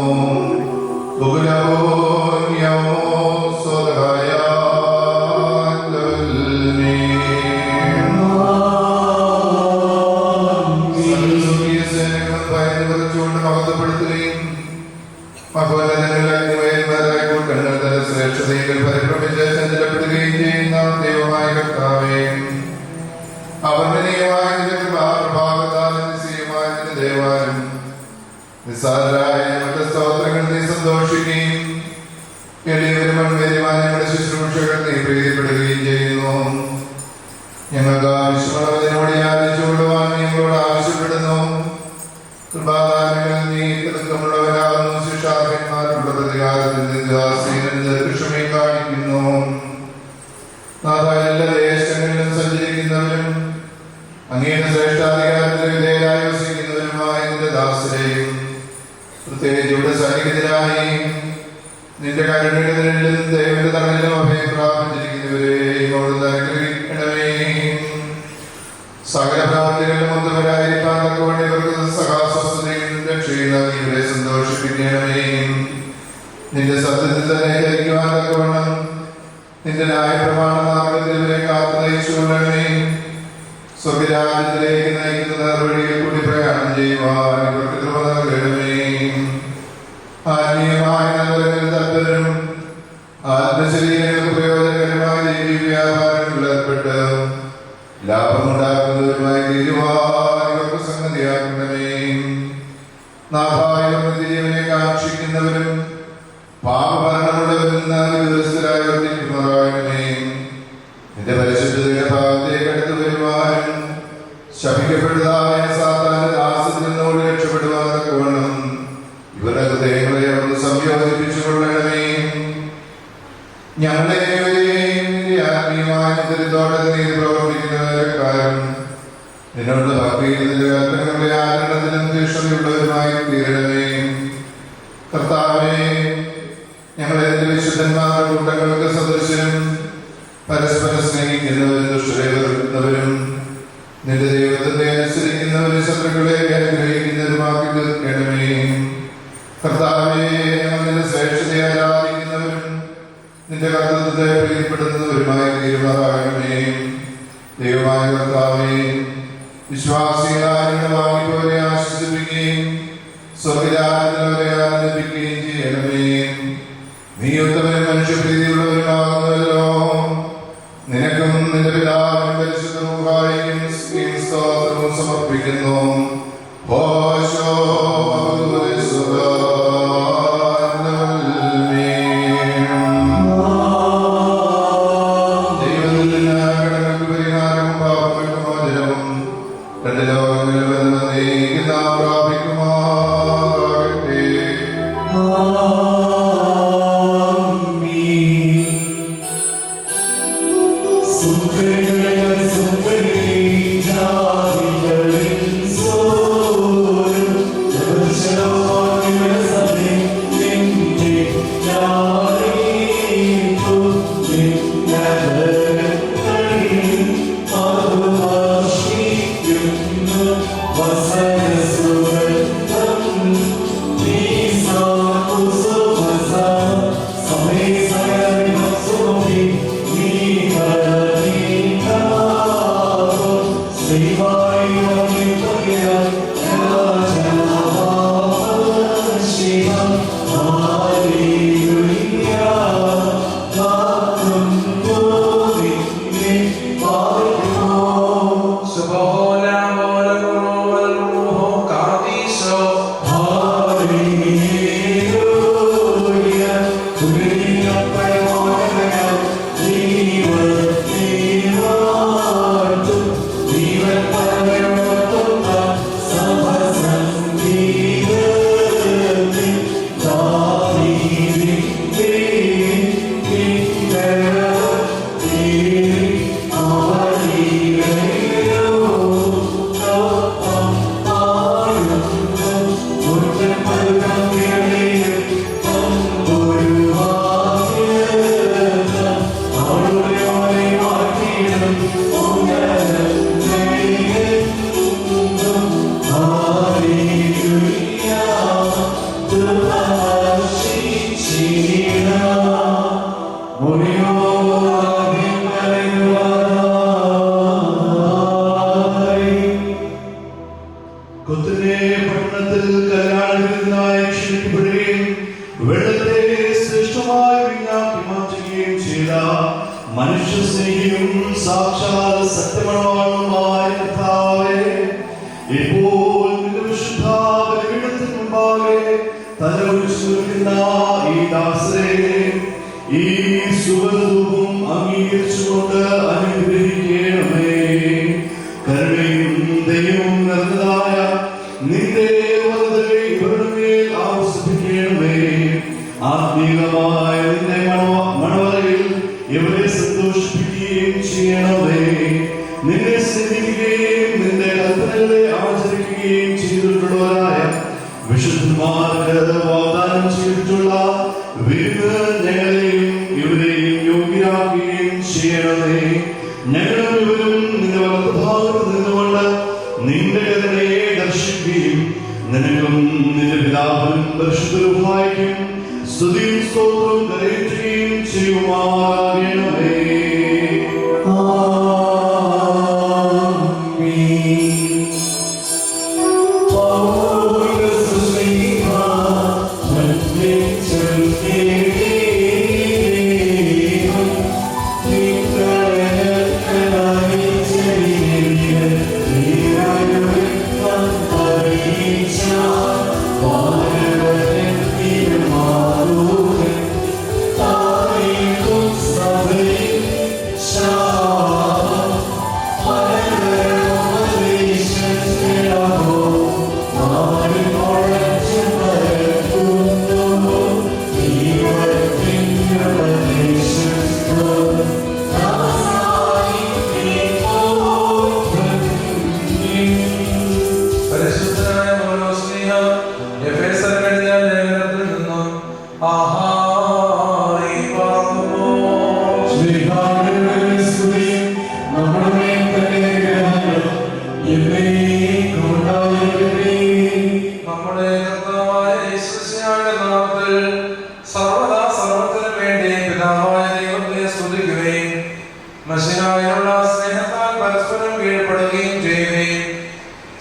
മഹത്വപ്പെടുത്തുകയും ശ്രേഷ്ഠതയിൽ പരിഭ്രമിച്ച് ചഞ്ചലപ്പെടുകയും ചെയ്യുന്ന ദൈവമായ കർത്താവേ, ദേവാനും നിസ്സാരരായ ഞങ്ങളുടെ സ്തോത്രങ്ങൾ നീ സന്തോഷിക്കുകയും എളിയവരും മൺവേരുമായ ഞങ്ങളുടെ ശുശ്രൂഷകൾ നീ പ്രീതിപ്പെടുകയും ചെയ്യുന്നു. ഞങ്ങൾക്ക് ആവശ്യമുള്ളതിനോട് യാചിച്ചുകൊള്ളുവാൻ ഞങ്ങളോട് ആവശ്യപ്പെടുന്നു. കൃപാകാരങ്ങൾ നീ തിളക്കമുള്ളവരാകുന്നു. ശിക്ഷാർഹന്മാരുടെ പ്രതികാരത്തിൽ ദീർഘക്ഷമയും കാണിക്കുന്നു. എല്ലാ ദേശങ്ങളിലും സഞ്ചരിക്കുന്നവരും അങ്ങയുടെ ശ്രേഷ്ഠാധികാരത്തിന് വിധേയരായി വസിക്കുന്നവരുമായ നിന്റെ ദാസരെയും പ്രത്യേകിച്ച് ഇവിടെ സൈനികരായി നിന്റെ കരുണയുടെ നിഴലിലും ദൈവത്തിന്റെ തണലിലും അഭയം പ്രാപിച്ചിരിക്കുന്നവരെയും അവിടുന്ന് അനുഗ്രഹിക്കണമേ. സകല പ്രവർത്തികളിലും ഒന്നുവരായിരിക്കാൻ തക്കവണ്ണം ഇവർക്ക് സഹാസ്വസ്ഥതയും രക്ഷയും നൽകി ഇവരെ സന്തോഷിപ്പിക്കണമേ. നിന്റെ സത്യത്തിൽ തന്നെ ധരിക്കുവാൻ തക്കവണ്ണം നിന്റെ ന്യായപ്രമാണ മാർഗത്തിൽ ഇവരെ കാത്തു നയിച്ചുകൊള്ളണമേ. സ്വർഗരാജ്യത്തിലേക്ക് നയിക്കുന്ന വഴിയിൽ കൂടി പ്രയാണം ചെയ്യുവാൻ ഇവർക്ക് കൃപ നൽകണമേ. ആത്മീയമായ നല്ലവരിൽ തൽപരരും ആത്മശരീരങ്ങൾക്ക് പ്രയോജനകരമായ ദൈവിക വ്യാപാരങ്ങളിൽ ഏർപ്പെട്ട് ലാഭമുണ്ടാക്കുന്നവരുമായി തീരുവാൻ ഇവർക്ക് സംഗതിയാക്കണമേ. നാഭായ ജീവനെ കാക്ഷിക്കുന്നവരും പാപഭരണമുള്ളവരിൽ നിന്ന് വിദുരസ്ഥരായി വർദ്ധിക്കുന്നവരാകണമേ. നിന്റെ പരിശുദ്ധതയുടെ ഭാഗത്തേക്ക് അടുത്തു വരുവാനും ശപിക്കപ്പെട്ടതായ സാത്താന്റെ ദാസത്തിൽ നിന്നോട് രക്ഷപ്പെടുവാൻ തക്കവണ്ണം ഇവരുടെ ഹൃദയങ്ങളെ ഒന്ന് സംയോജിപ്പിച്ചുകൊള്ളണമേ. ഞങ്ങളെ ആത്മീയമായ ദരിദ്രോടെ നീ പ്രവർത്തിക്കുന്നവരെക്കാരും നിന്നോട് ഭക്തിയിൽ നിന്റെ കൽപ്പനകളുടെ ആചരണത്തിലും തീഷ്ണതയുള്ളവരുമായി തീരണമേ. കർത്താവേ, ഞങ്ങളെ നിന്റെ വിശുദ്ധന്മാരുടെ കൂട്ടങ്ങൾക്ക് സദൃശനും പരസ്പരം സ്നേഹിക്കുന്നവരും ദുഷ്ടരെ വെറുക്കുന്നവരും നിന്റെ ദൈവത്തെ അനുസരിക്കുന്നവരും ശത്രുക്കളെ അനുഗ്രഹിക്കുന്നവരുമാക്കി തീർക്കണമേ. കർത്താവേ, ഞങ്ങൾ നിന്റെ ശ്രേഷ്ഠതയെ ആരാധിക്കുന്നവരും നിന്റെ കർത്തൃത്വത്തെ പ്രീതിപ്പെടുത്തുന്നവരുമായി തീരുമാനമേ. ദൈവമായ കർത്താവേ, വിശ്വാസികളായ വാങ്ങിപ്പോരെ ആശ്വസിപ്പിക്കുകയും സ്വർഗരാജ്യത്തിലവരെ ആനന്ദിപ്പിക്കുകയും ചെയ്യണമേ. നീ ഉത്തമനും മനുഷ്യപ്രീതിയുള്ളവരുമാകുന്നല്ലോ. നിനക്കും നിന്റെ പിതാവിനും പരിശുദ്ധ റൂഹായിക്കും സ്തോത്രവും സമർപ്പിക്കുന്നു. ദൈവത്തിന്റെ പരിഹാരവും പാപങ്ങൾക്ക് മോചനവും രണ്ട് ലോകങ്ങളിൽ നാം പ്രാപിക്കുമാറാകട്ടെ. ഈ സുഗന്ധവും അംഗീകരിച്ചുകൊണ്ട് അനുഗ്രഹിക്കണമേ. ചെയ്യണമേ. നിന്നെ സ്നേഹിക്കുകയും നിന്റെ കൽപ്പനകളെ ആചരിക്കുകയും ചെയ്തിട്ടുള്ളവരായ വിശുദ്ധന്മാർക്ക് വാഗ്ദാനം ചെയ്തിട്ടുള്ള വിരുന്ന് ഞങ്ങളെയും ഇവരെയും യോഗ്യരാക്കുകയും ചെയ്യണമേ. ഞങ്ങളും ഇവരും നിന്റെ വലതുഭാഗത്ത് നിന്നുകൊണ്ട് നിന്റെ കരുണയെ ദർശിക്കുകയും നിനക്കും നിന്റെ പിതാവിനും പരിശുദ്ധ റൂഹായ്ക്കും സ്തുതിയും സ്തോത്രവും കരയറ്റുകയും ചെയ്യുമാറാകണമേ.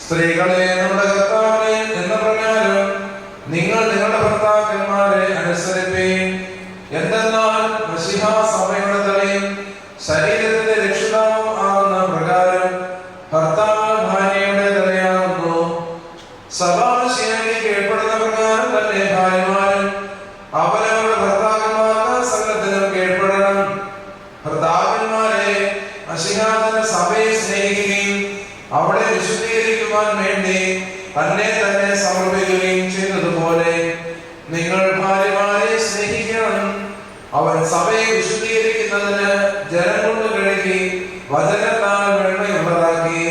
സ്ത്രീകളെ നമ്മുടെ കർത്താവിനെ എന്ന പ്രകാരം നിങ്ങൾ നിങ്ങളുടെ ഭർത്താക്കന്മാരെ അനുസരിപ്പീൻ. എന്തെന്നാൽ മശിഹ സഭയുടെ തലയും ശരീരത്തിന്റെ രക്ഷിതാവും ആകുന്ന പ്രകാരം ഭർത്താവ് ഭാര്യയുടെ തലയാകുന്നു. സഭ മശിഹയ്ക്ക് കീഴ്പ്പെടുന്ന പ്രകാരം തന്നെ ഭാര്യമാരും അവരവരുടെ ഭർത്താക്കന്മാർക്ക് സകലത്തിനും കീഴ്പ്പെടണം. ഭർത്താക്കന്മാരെ മശിഹ തന്റെ സഭയെ സ്നേഹിക്കുകയും അവിടെ വിശുദ്ധീകരിക്കുവാൻ വേണ്ടി തന്നെ തന്നെ സമർപ്പിക്കുകയും ചെയ്തതുപോലെ നിങ്ങൾ ഭാര്യമാരെ സ്നേഹിക്കണം. അവൻ സഭയെ വിശുദ്ധീകരിക്കുന്നതിന് ജലം കൊണ്ട് കഴുകി വചനത്താൽ വെണ്മയുള്ളതാക്കി.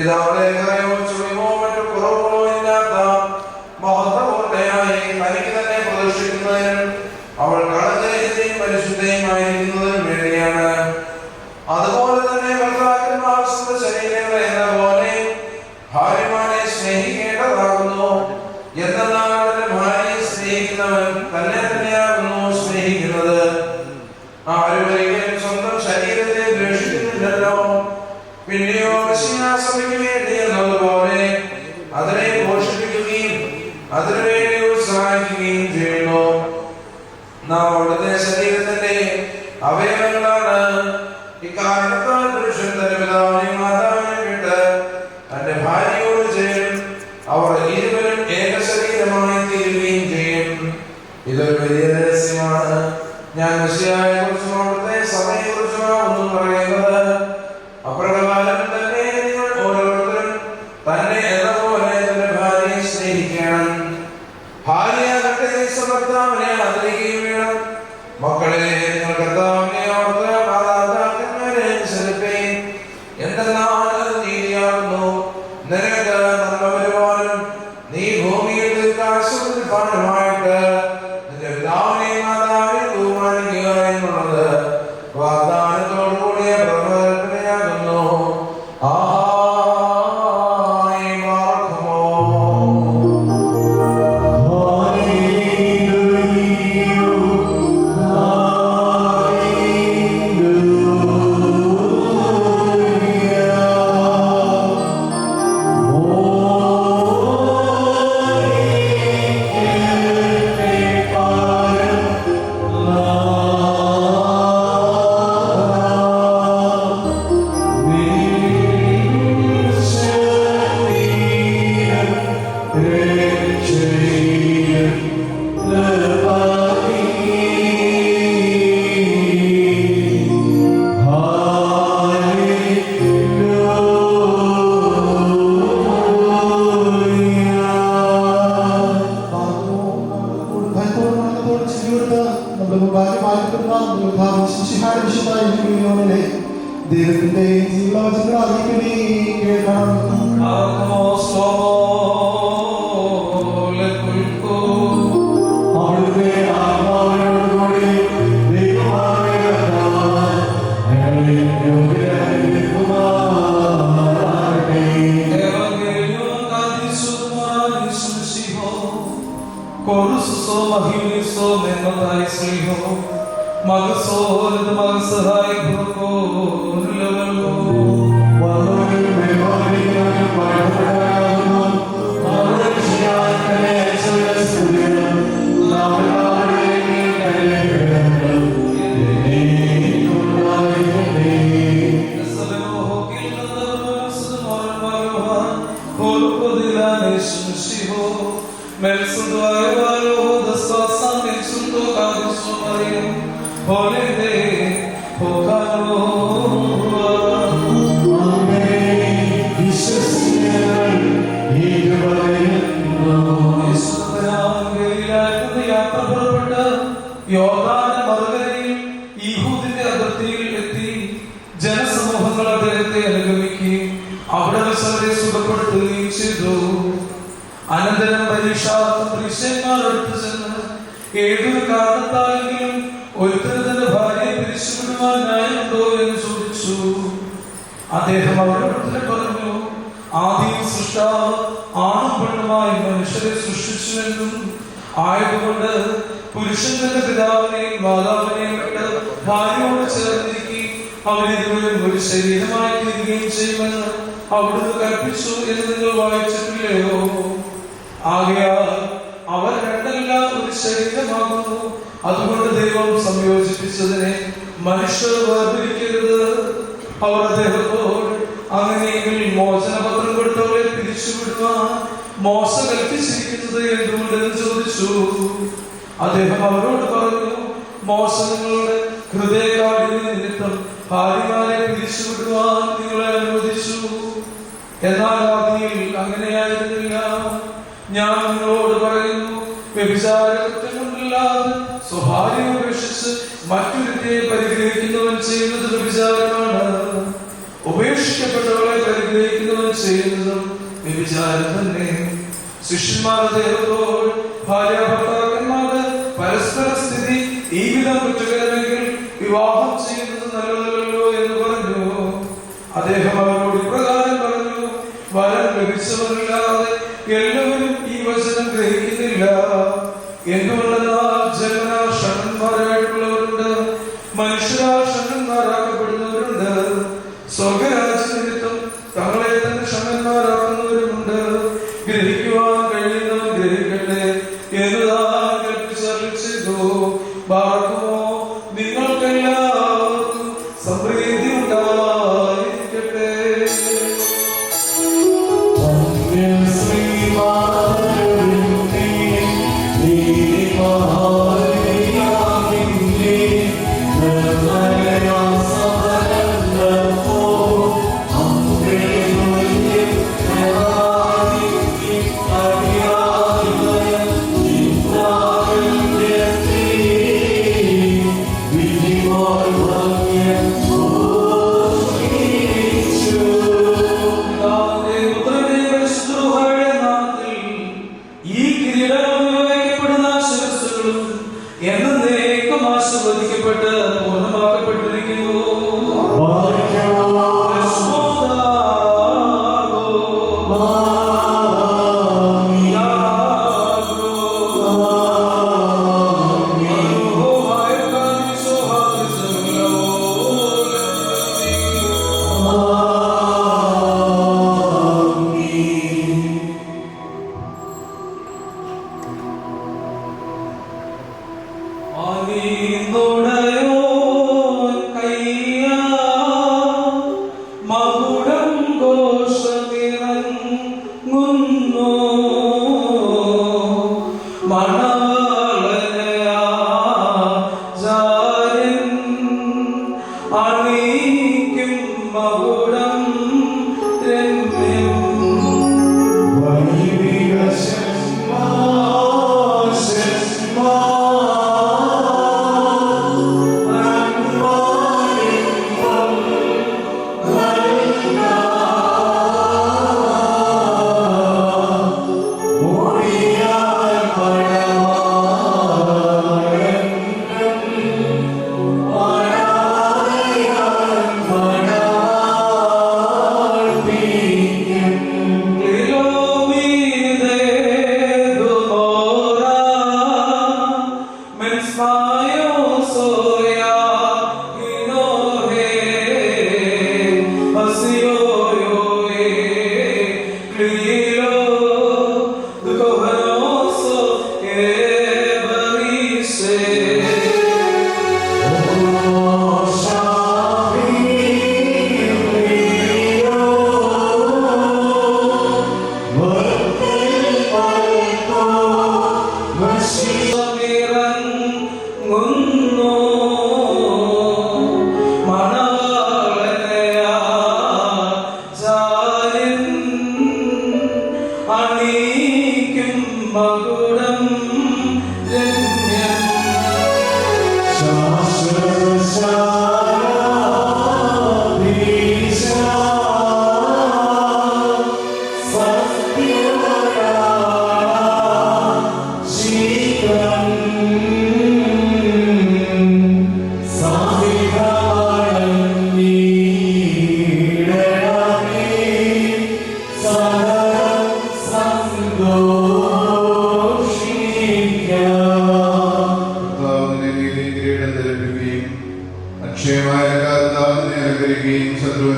ഇത് അവളെ കറയോ ചുളിവോ മറ്റു കുറവുകളോ ഇല്ലാത്ത മഹത്വപൂർണ്ണയായി തനിക്ക് തന്നെ പ്രദർശിക്കുന്നതിനും അവൾ കളങ്കരഹിതയും പരിശുദ്ധയുമായിരിക്കുന്നതിനും വേണ്ടിയാണ്. അതുപോലെ തന്നെ ഭർത്താക്കന്മാർ സ്വന്തം ശരീരങ്ങളെ എന്ന പോലെ ഭാര്യമാരെ സ്നേഹിക്കേണ്ടതാകുന്നു. എന്നാൽ അവന്റെ ഭാര്യയെ സ്നേഹിക്കുന്നവൻ തന്നെ തന്നെയാകുന്നു സ്നേഹിക്കുന്നത്. ആരുവരെയും സ്വന്തം ശരീരത്തെ ദ്വേഷിക്കുന്നില്ലല്ലോ. പിന്നെയോ സഭയ്ക്ക് വേണ്ടി എന്നതുപോലെ അതിനെ പോഷിപ്പിക്കുകയും അതിനുവേണ്ടി ഉത്സാഹിക്കുകയും ചെയ്യുന്നു. നാം അവിടുത്തെ ശരീരത്തിന്റെ അവയവങ്ങളാണ്. ഇക്കാരണത്താൽ പുരുഷൻ തന്റെ പിതാവിനെയും മാതാവിനെയും വിട്ട് തന്റെ ഭാര്യയോട് ചേരും. അവർ ഇരുവരും ഏക ശരീരമായി തീരുകയും ചെയ്യും. ഇതൊരു വലിയ രഹസ്യമാണ്. ഞാൻ മെസ്സിയായെ കുറിച്ചും അവിടുത്തെ സഭയെ കുറിച്ചുമാകുന്നു പറയുന്നത്. അപ്രകാരം തന്നെ നിങ്ങൾ ഓരോരുത്തരും തന്നെ എന്നപോലെ തന്റെ ഭാര്യയെ സ്നേഹിക്കണം. ഭാര്യയാകട്ടെ ഭർത്താവിനെ ആദരിക്കുകയും വേണം. മക്കളെ, നിങ്ങൾ കർത്താവിനെ ഓർത്ത് മാതാപിതാക്കന്മാരെ അനുസരിപ്പീൻ. എന്തെന്നാൽ അത് നീതിയാകുന്നു. നിനക്ക് നന്മ വരുവാനും നീ ഭൂമിയിൽ ദീർഘായുസ്സുള്ളവനുമായിട്ട് നിന്റെ പിതാവിനെയും മാതാവിനെയും ബഹുമാനിക്കുക എന്നുള്ളത് വാഗ്ദാനത്തോടുകൂടിയ പ്രബോധനയാകുന്നു. Oh ദൈവത്തിന്റെ ജീവവചനങ്ങൾ അറിയിക്കണേ, കേൾക്കണം. അവിടുത്തെ ആത്മാവിനോടുകൂടി ദൈവമായ ഞങ്ങളെ യോഗ്യരായി തീർക്കുമാറാകട്ടെ. ജനസമൂഹങ്ങൾ അദ്ദേഹത്തെ അനുഗമിക്കുകയും അവിടെ വെച്ചവരെ സുഖപ്പെടുത്തുകയും ചെയ്തു. അനന്തരം പരീക്ഷന്മാരെടുത്തു ചെന്ന് ഏതൊരു കാരണത്താലെങ്കിലും ഒരുത്തന് തന്റെ ഭാര്യയെ പിരിച്ചുവിടുവാൻ ന്യായമുണ്ടോ എന്ന് ചോദിച്ചു. അദ്ദേഹം അവരോട് പറഞ്ഞു, ആദ്യം സൃഷ്ടാവ് ആണും പെണ്ണുമായി മനുഷ്യരെ സൃഷ്ടിച്ചുവെന്നും ആയതുകൊണ്ട് പുരുഷൻ തന്റെ പിതാവിനെയും മാതാവിനെയും വിട്ട് ഭാര്യയോട് ചേർന്നിരിക്കുകയും അവരിരുവരും ഒരു ശരീരമായി തീരുകയും ചെയ്യുമെന്ന് അവിടുന്ന് കൽപ്പിച്ചു എന്ന് നിങ്ങൾ വായിച്ചിട്ടില്ലയോ? ആകയാൽ അവർ രണ്ടല്ല ഒരു ശരീരമാകുന്നു. അതുകൊണ്ട് ദൈവം സംയോജിപ്പിച്ചതിനെ മനുഷ്യർ വേർതിരിക്കരുത്. അവർ അദ്ദേഹത്തോട് അങ്ങനെയെങ്കിൽ മോചനപത്രം കൊടുത്തവരെ പിരിച്ചുവിടുവാൻ മോശ കൽപ്പിച്ചിരിക്കുന്നത് എന്തുകൊണ്ടെന്ന് ചോദിച്ചു. അദ്ദേഹം അവരോട് പറഞ്ഞു, മോശ നിങ്ങളുടെ ഹൃദയകാഠിന്യ നിമിത്തം ഭാര്യമാരെ പിരിച്ചുവിടുവാൻ നിങ്ങളെ അനുവദിച്ചു. എന്നാൽ ആദിയിൽ അങ്ങനെയായിരുന്നില്ല. ഞാൻ നിങ്ങളോട് പറയുന്നു, വ്യഭിചാരകുറ്റമല്ലാതെ സ്വഭാര്യം ഉപേക്ഷിച്ച് മറ്റൊരുത്തെ പരിഗ്രഹിക്കുന്നവൻ ചെയ്യുന്നത് വ്യഭിചാരമാണ്. ഉപേക്ഷിക്കപ്പെട്ടവളെ പരിഗ്രഹിക്കുന്നവൻ ചെയ്യുന്നതും വ്യഭിചാരം തന്നെ. ശിഷ്യന്മാർ അദ്ദേഹത്തോട്, ഭാര്യ ഭർത്താക്കന്മാരുടെ പരസ്പര സ്ഥിതി ഈ വിധം കുറ്റകരമെങ്കിൽ വിവാഹം ചെയ്യുന്നത് നല്ലതല്ലോ എന്ന് പറഞ്ഞു. അദ്ദേഹം അവരോട് ഇപ്രകാരം പറഞ്ഞു, വരം ലഭിച്ചവരില്ലാതെ എല്ലാവരും ഈ വചനം ഗ്രഹിക്കുന്നില്ല. എന്തുകൊണ്ടെന്നാൽ ജന്മനാ ഷണ്ഡന്മാരായിട്ടുള്ളവരുണ്ട്, മനുഷ്യരാ ഷണ്ഡന്മാരാക്കപ്പെടുന്നവരുണ്ട്. സ്വർഗരാജ്യ നിമിത്തം തങ്ങളെ തന്നെ ഷണ്ഡന്മാരാക്കുന്നവരുമുണ്ട്. ഗ്രഹിക്കുവാൻ കഴിയുന്നവൻ ഗ്രഹിക്കട്ടെ എന്നതാണ് കൽപ്പിച്ചറിയിച്ചതു. ബാർക്കുമോ നിങ്ങൾക്കെല്ലാവർക്കും സമൃദ്ധി ഉണ്ടായിരിക്കട്ടെ. ആശീർവദിക്കപ്പെട്ട് പൂർണ്ണമാക്കപ്പെട്ടിരിക്കുന്നു.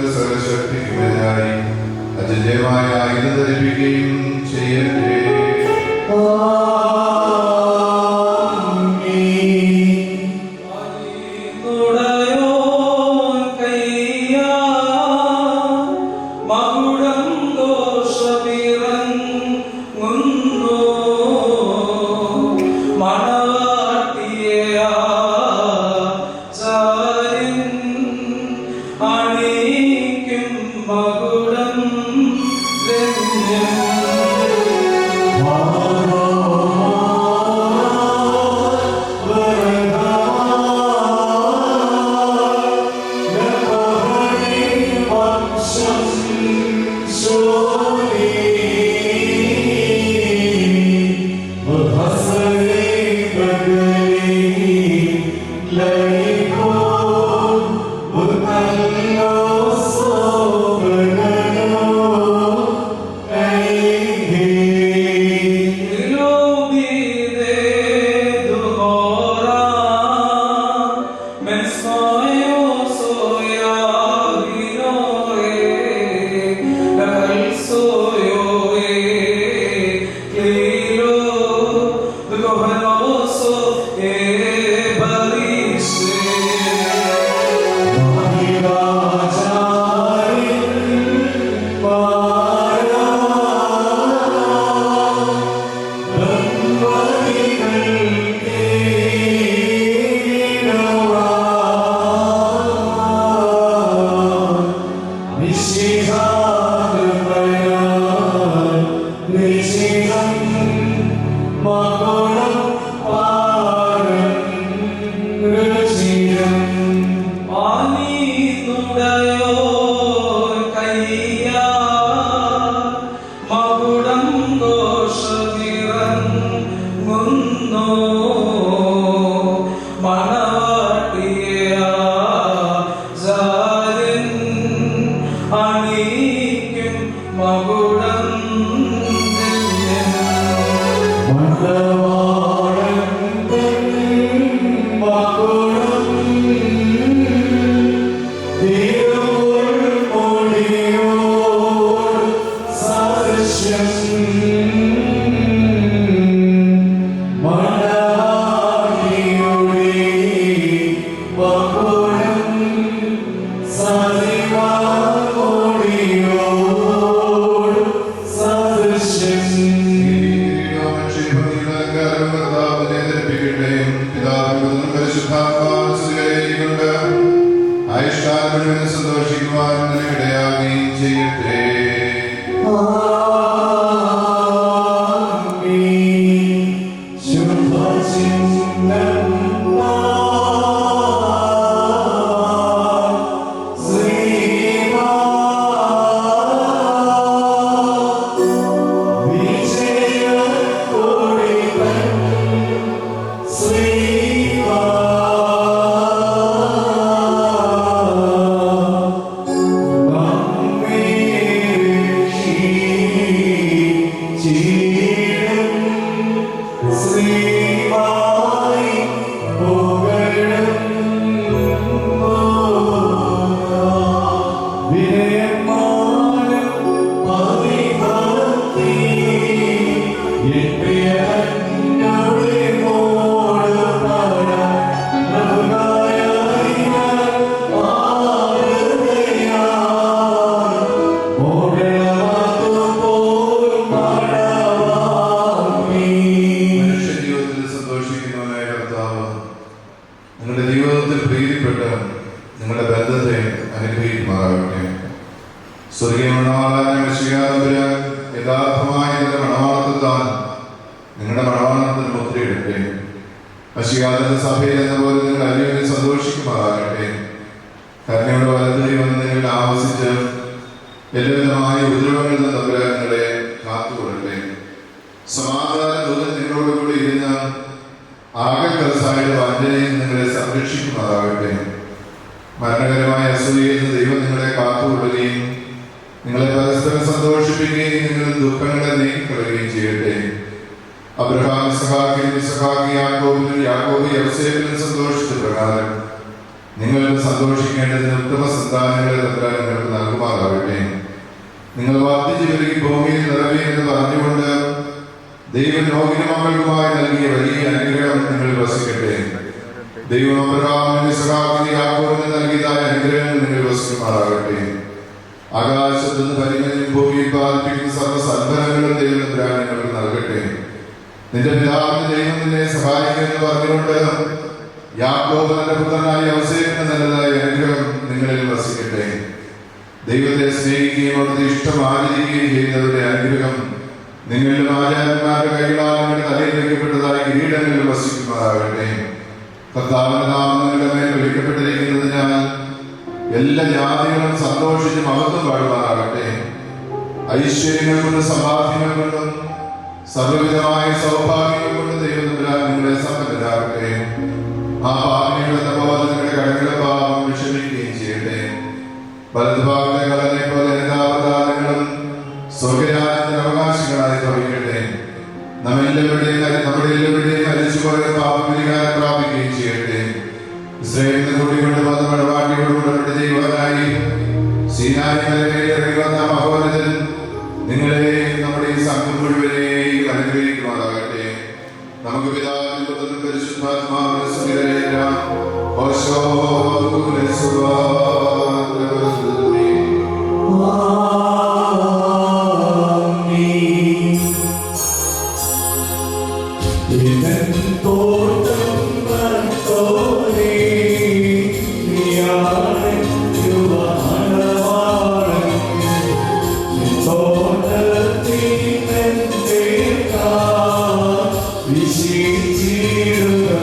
ലോകത്തിന്റെ സർവശക്തിക്കുമെതിരായി അജയ്യമായ ആയുധം ധരിപ്പിക്കുകയും ചെയ്യട്ടെ. നിങ്ങൾക്ക് സന്തോഷിക്കേണ്ടതിന് ഉത്തമ സന്താനങ്ങളെ തമ്മിൽ നിങ്ങൾക്ക് നൽകുമാറാകട്ടെ. നിങ്ങൾ വർദ്ധിച്ചു പെരുകി ഭൂമിയിൽ നിറവേ എന്ന് പറഞ്ഞുകൊണ്ട് ദൈവം നോഹിന്റെ മക്കൾക്കുമായി നൽകിയ വലിയ അനുഗ്രഹം നിങ്ങൾ വസിക്കട്ടെ. ദൈവം അബ്രഹാമിന് ഇസ്ഹാക്കിന് യാക്കോബിന് നൽകിയതായ അനുഗ്രഹങ്ങൾ നിങ്ങൾ വസിക്കുമാറാകട്ടെ. ആകാശത്ത് നിന്ന് പരിമലും ഭൂമിയിൽ പാലിപ്പിക്കുന്ന സർവ്വ സൽഫലങ്ങളും ദൈവം നിങ്ങൾക്ക് നൽകട്ടെ. നിന്റെ പിതാവിന്റെ ദൈവം നിന്നെ സഹായിക്കുമെന്ന് പറഞ്ഞുകൊണ്ട് യാക്കോബ് തന്റെ പുത്രനായി അവസരിക്കുന്ന നല്ലതായ അനുഗ്രഹം നിങ്ങളിൽ വസിക്കട്ടെ. ദൈവത്തെ സ്നേഹിക്കുകയും അവിടുത്തെ ഇഷ്ടം ആചരിക്കുകയും ചെയ്യുന്നവരുടെ അനുഗ്രഹം നിങ്ങളുടെ ആചാര്യന്മാരുടെ കൈകളാൽ നിങ്ങളുടെ തലയിൽ വയ്ക്കപ്പെട്ടതായ കിരീടങ്ങളിൽ വസിക്കുമാറാകട്ടെ. കർത്താവിന്റെ നാമം നിങ്ങളുടെ മേൽ വിളിക്കപ്പെട്ടിരിക്കുന്നതിനാൽ എല്ലാ ജാതികളും സന്തോഷിച്ച് മഹത്വം പാടുമാറാകട്ടെ. ഐശ്വര്യങ്ങൾ കൊണ്ടും സമാധികൾ കൊണ്ടും സർവവിധമായ സൗഭാഗ്യങ്ങൾ കൊണ്ടും ദൈവം നിങ്ങളെ സമ്പന്നരാകട്ടെ. ആ പാപികളുടെ പോലെ നിങ്ങളുടെ കടങ്ങളുടെ പാപം വിഷമിക്കുകയും ചെയ്യട്ടെ. വലതുഭാഗത്തെ കടലിനെ പോലെ യഥാപ്രധാനങ്ങളും സ്വർഗരാജ്യത്തിന് അവകാശികളായി ഭവിക്കട്ടെ. നമ്മളെല്ലാവരുടെയും മരിച്ചുപോയ പാപപരിഹാരം പ്രാപിക്കുകയും ചെയ്യട്ടെ. ഇസ്രായേലിനെ കൂട്ടിക്കൊണ്ട് വന്ന മഴവാട്ടിയോടുകൂടെ ചെയ്യുവാനായി സീനായി മലയിൽ ഇറങ്ങി വന്ന മഹോന്നതൻ നിങ്ങളെയും നമ്മുടെ ഈ സംഘം മുഴുവനെയും അനുഗ്രഹിക്കുമാറാകട്ടെ. നമുക്ക് പിതാവിനും പുത്രനും പരിശുദ്ധാത്മാവിനും സ്തുതികരേറ്റാം. ഓശോ വിശേഷിച്ചിടുക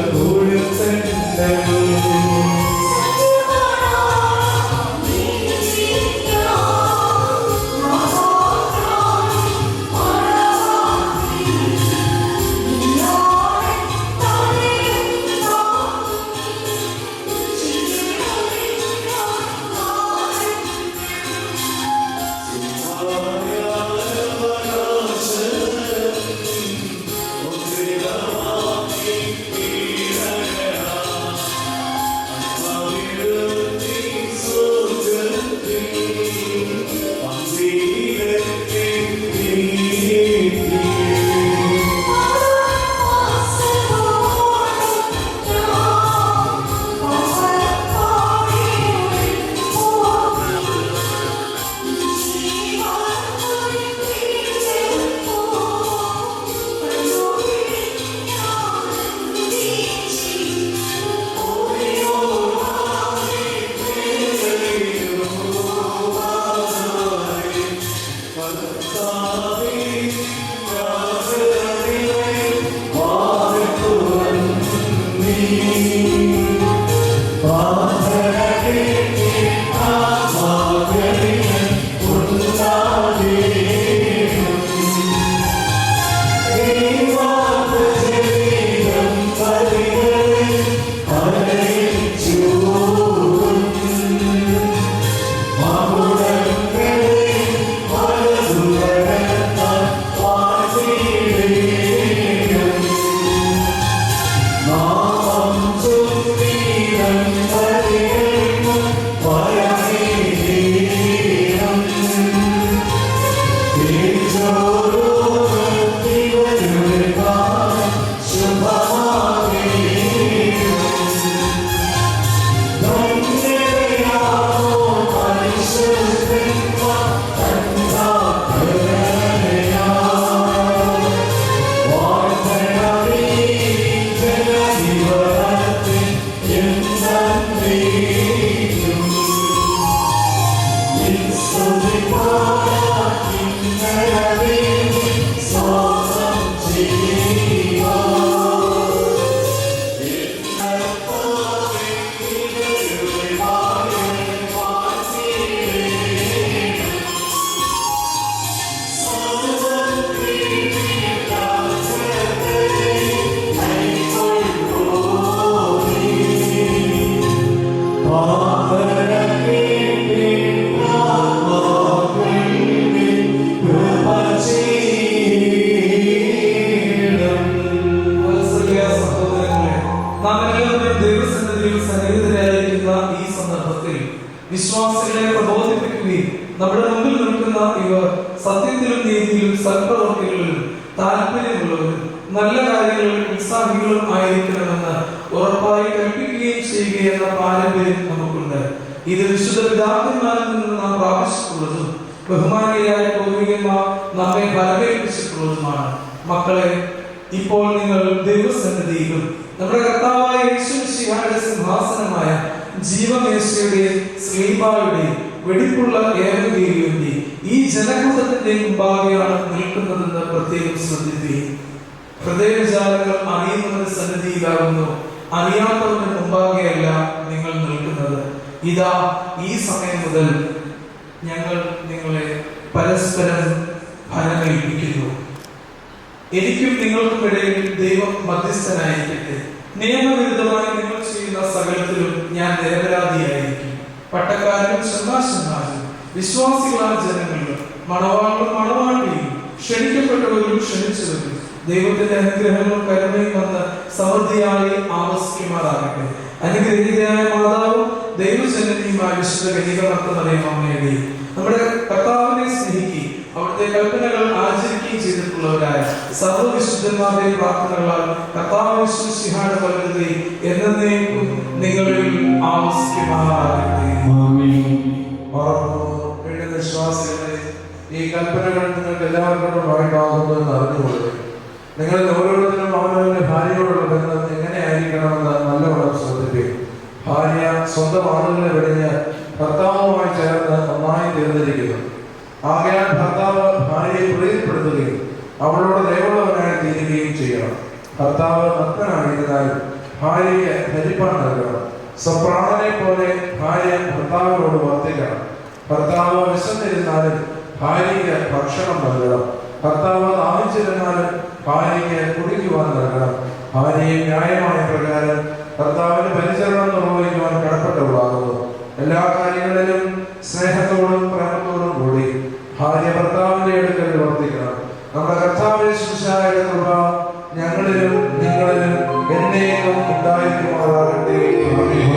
വിശ്വാസികളെ പ്രബോധിപ്പിക്കുകയും നമ്മുടെ മുമ്പിൽ നിൽക്കുന്ന ഇവർ സത്യത്തിലും നീതിയിലും സൽപ്രവർത്തികളിലും താല്പര്യമുള്ളവരും നല്ല കാര്യങ്ങളിൽ ഉത്സാഹികളും ആയിരിക്കണമെന്ന് ഉറപ്പായി കൽപ്പിക്കുകയും ചെയ്യുകയെന്ന പാരമ്പര്യം നമുക്കുണ്ട്. ഇത് വിശുദ്ധ പിതാക്കന്മാരിൽ നിന്ന് നാം പ്രാപിച്ചിട്ടുള്ളതും ബഹുമാനിയായ പൂർവികന്മാർ നമ്മെ ഫലമേൽപ്പിച്ചിട്ടുള്ളതുമാണ്. മക്കളെ, ഇപ്പോൾ നിങ്ങൾ ദൈവസന്നിധിയിലും നമ്മുടെ കർത്താവായ യേശുമിശിഹായുടെ സിംഹാസനമായ ജീവമേശയുടെ ശ്ലീബായുടെ വെടിപ്പുള്ള ഏവകീഴിന്റെ ഈ ജനക്കൂട്ടത്തിന്റെ മുമ്പാകെയാണ് നിൽക്കുന്നതെന്ന് പ്രത്യേകം ശ്രദ്ധിക്കുകയും ഹൃദയവിചാരങ്ങൾ അറിയുന്നവരുടെ സന്നിധിയിലാകുന്നു, അറിയാത്തവരുടെ മുമ്പാകെയല്ല നിങ്ങൾ നിൽക്കുന്നത്. ഇതാ ഈ സമയം മുതൽ ഞങ്ങൾ നിങ്ങളെ പരസ്പരം ഫലമേൽപ്പിക്കുന്നു. എനിക്കും നിങ്ങൾക്കും ഇടയിൽ ദൈവം മധ്യസ്ഥനായിരിക്കട്ടെ. നിയമവിരുദ്ധമായി നിങ്ങൾ ചെയ്യുന്ന സകലത്തിലും ഞാൻ നിരപരാധിയായിരിക്കും. പട്ടക്കാരും ശർമാശന്മാരും വിശ്വാസികളായ ജനങ്ങളിലും മണവാളും മണവാട്ടിയും ക്ഷണിക്കപ്പെട്ടവരും ക്ഷണിച്ചവരും ദൈവത്തിന്റെ അനുഗ്രഹങ്ങളും കരുണയും വന്ന് സമൃദ്ധിയായി ആവസിക്കുമാറാകട്ടെ. അനുഗ്രഹീതയായ മാതാവും ദൈവജനനിയുമായ വിശുദ്ധ കന്യകമറിയമ്മയുടെ നമ്മുടെ കർത്താവിനെ സ്നേഹിക്കുകയും അവിടുത്തെ കൽപ്പനകൾ ആചരിക്കുകയും ചെയ്തിട്ടുള്ളവരായ സർവ്വവിശുദ്ധന്മാരുടെ പ്രാർത്ഥനകളാൽ കർത്താവ് യേശുമിശിഹായുടെ വലുതയും എന്നേക്കും നിങ്ങളിൽ ആവസിക്കുമാറാകട്ടെ. വിശ്വാസികളെ, ഈ കൽപ്പനകൾ നിങ്ങൾക്ക് എല്ലാവർക്കും വഴക്കാകുന്നു എന്ന് അറിഞ്ഞുകൊള്ളുക. നിങ്ങളിൽ ഓരോരുത്തരും അവനവന്റെ ഭാര്യയോടുള്ള ബന്ധം എങ്ങനെയായിരിക്കണമെന്ന് നല്ലവണ്ണം ശ്രദ്ധിക്കും. ഭാര്യ സ്വന്തം ആളുകളെ വെടിഞ്ഞ് ഭർത്താവുമായി ചേർന്ന് നന്നായി തിരഞ്ഞെടുക്കുന്നു. ആകയാൽ ഭർത്താവ് ഭാര്യയെ പ്രീതിപ്പെടുത്തുകയും അവളോട് ദയവുള്ളവനായി തീരുകയും ചെയ്യണം. ഭർത്താവ് നഗ്നനായിരുന്നാൽ ഭാര്യയ്ക്ക് ധരിപ്പാൻ നൽകണം. സ്വപ്രാണനെ പോലെ ഭാര്യ ഭർത്താവിനോട് വർത്തിക്കണം. ഭർത്താവ് വിശന്നിരുന്നാലും ഭാര്യയ്ക്ക് ഭക്ഷണം നൽകണം. ഭർത്താവ് ദാഹിച്ചിരുന്നാലും ഭാര്യയ്ക്ക് കുടിക്കുവാൻ നൽകണം. ഭാര്യയെ ന്യായമായ പ്രകാരം ഭർത്താവിന് പരിചരണം നിർവഹിക്കുവാൻ കടപ്പെട്ടവളാകുന്നു. എല്ലാ കാര്യങ്ങളിലും സ്നേഹത്തോടും പ്രേമത്തോടും കൂടി ഭാര്യ ഭർത്താവിന്റെ അടുക്കൽ വർത്തിക്കണം. നമ്മുടെ കർത്താവ് യേശുമിശിഹായുടെ കൃപ ഞങ്ങളിലും നിങ്ങളിലും എന്നേക്കും ഉണ്ടായിരിക്കുമാറാകട്ടെ. Amen.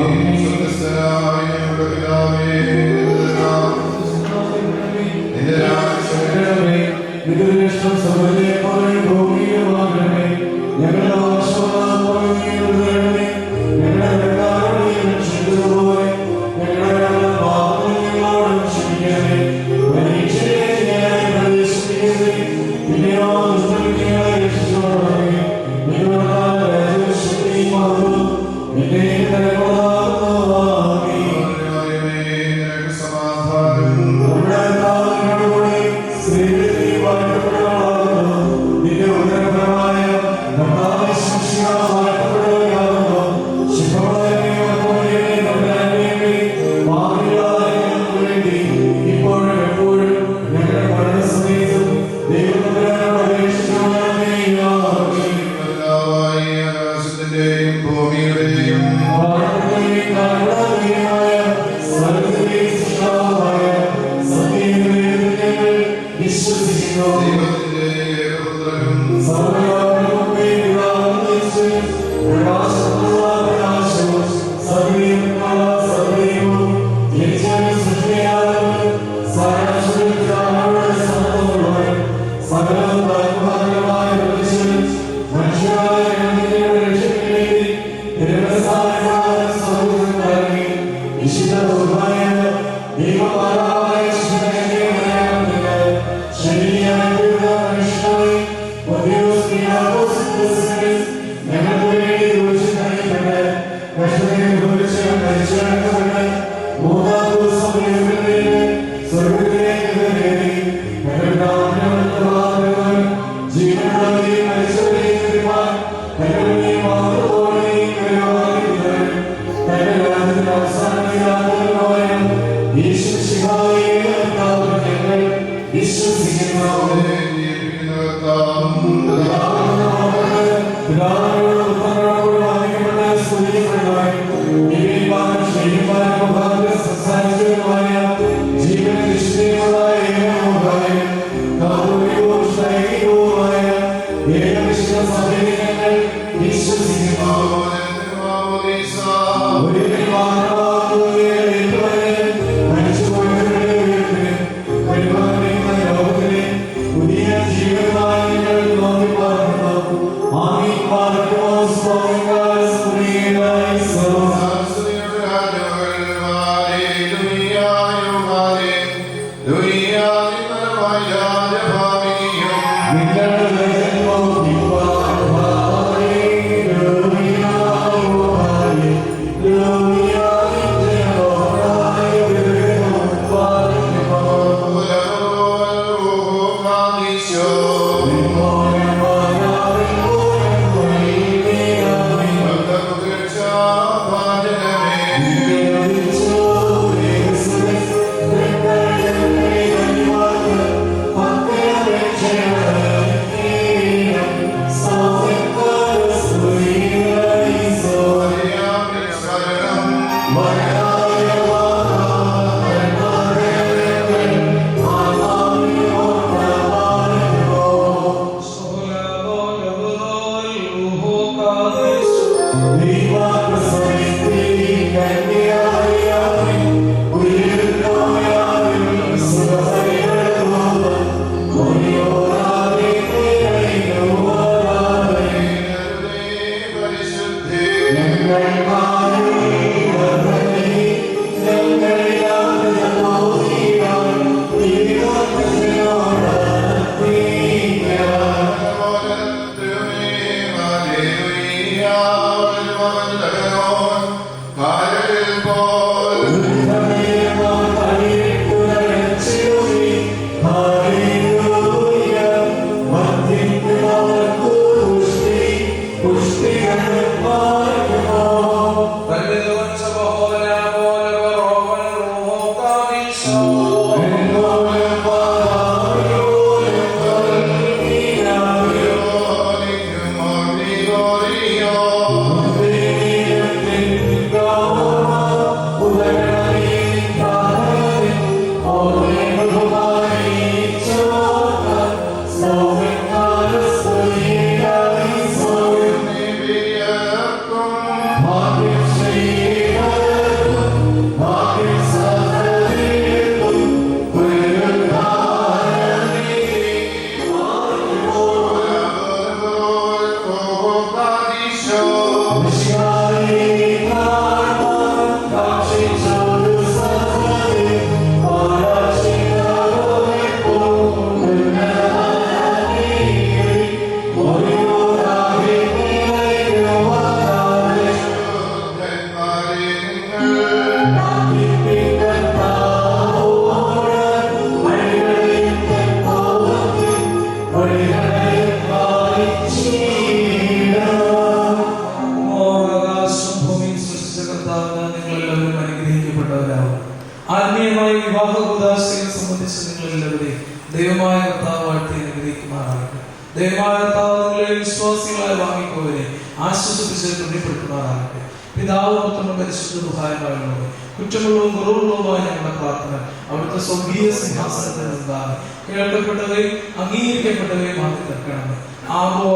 കൂതാശയെ സംബന്ധിച്ച് നിങ്ങളെല്ലാവരെയും ദൈവമായ കർത്താവ് വാഴ്ത്തി അനുഗ്രഹിക്കുമാറാകട്ടെ. ദൈവമായ കർത്താവ് നിങ്ങളെ വിശ്വാസികളായി വാങ്ങിപ്പോവരെ ആശ്വസിപ്പിച്ച് തുണിപ്പെടുത്തുമാറാകട്ടെ. പിതാവ് പുത്രനും പരിശുദ്ധ ദുഹായമായുള്ളവരെ കുറ്റമുള്ളവും കുറവുള്ളതുമായ ഞങ്ങളുടെ പ്രാർത്ഥന അവിടുത്തെ സ്വർഗീയ സിംഹാസനത്തിൽ നിന്നാണ്. കേൾക്കപ്പെട്ടവയും അംഗീകരിക്കപ്പെട്ടവയും ആക്കി തീർക്കണമേ. ആമോ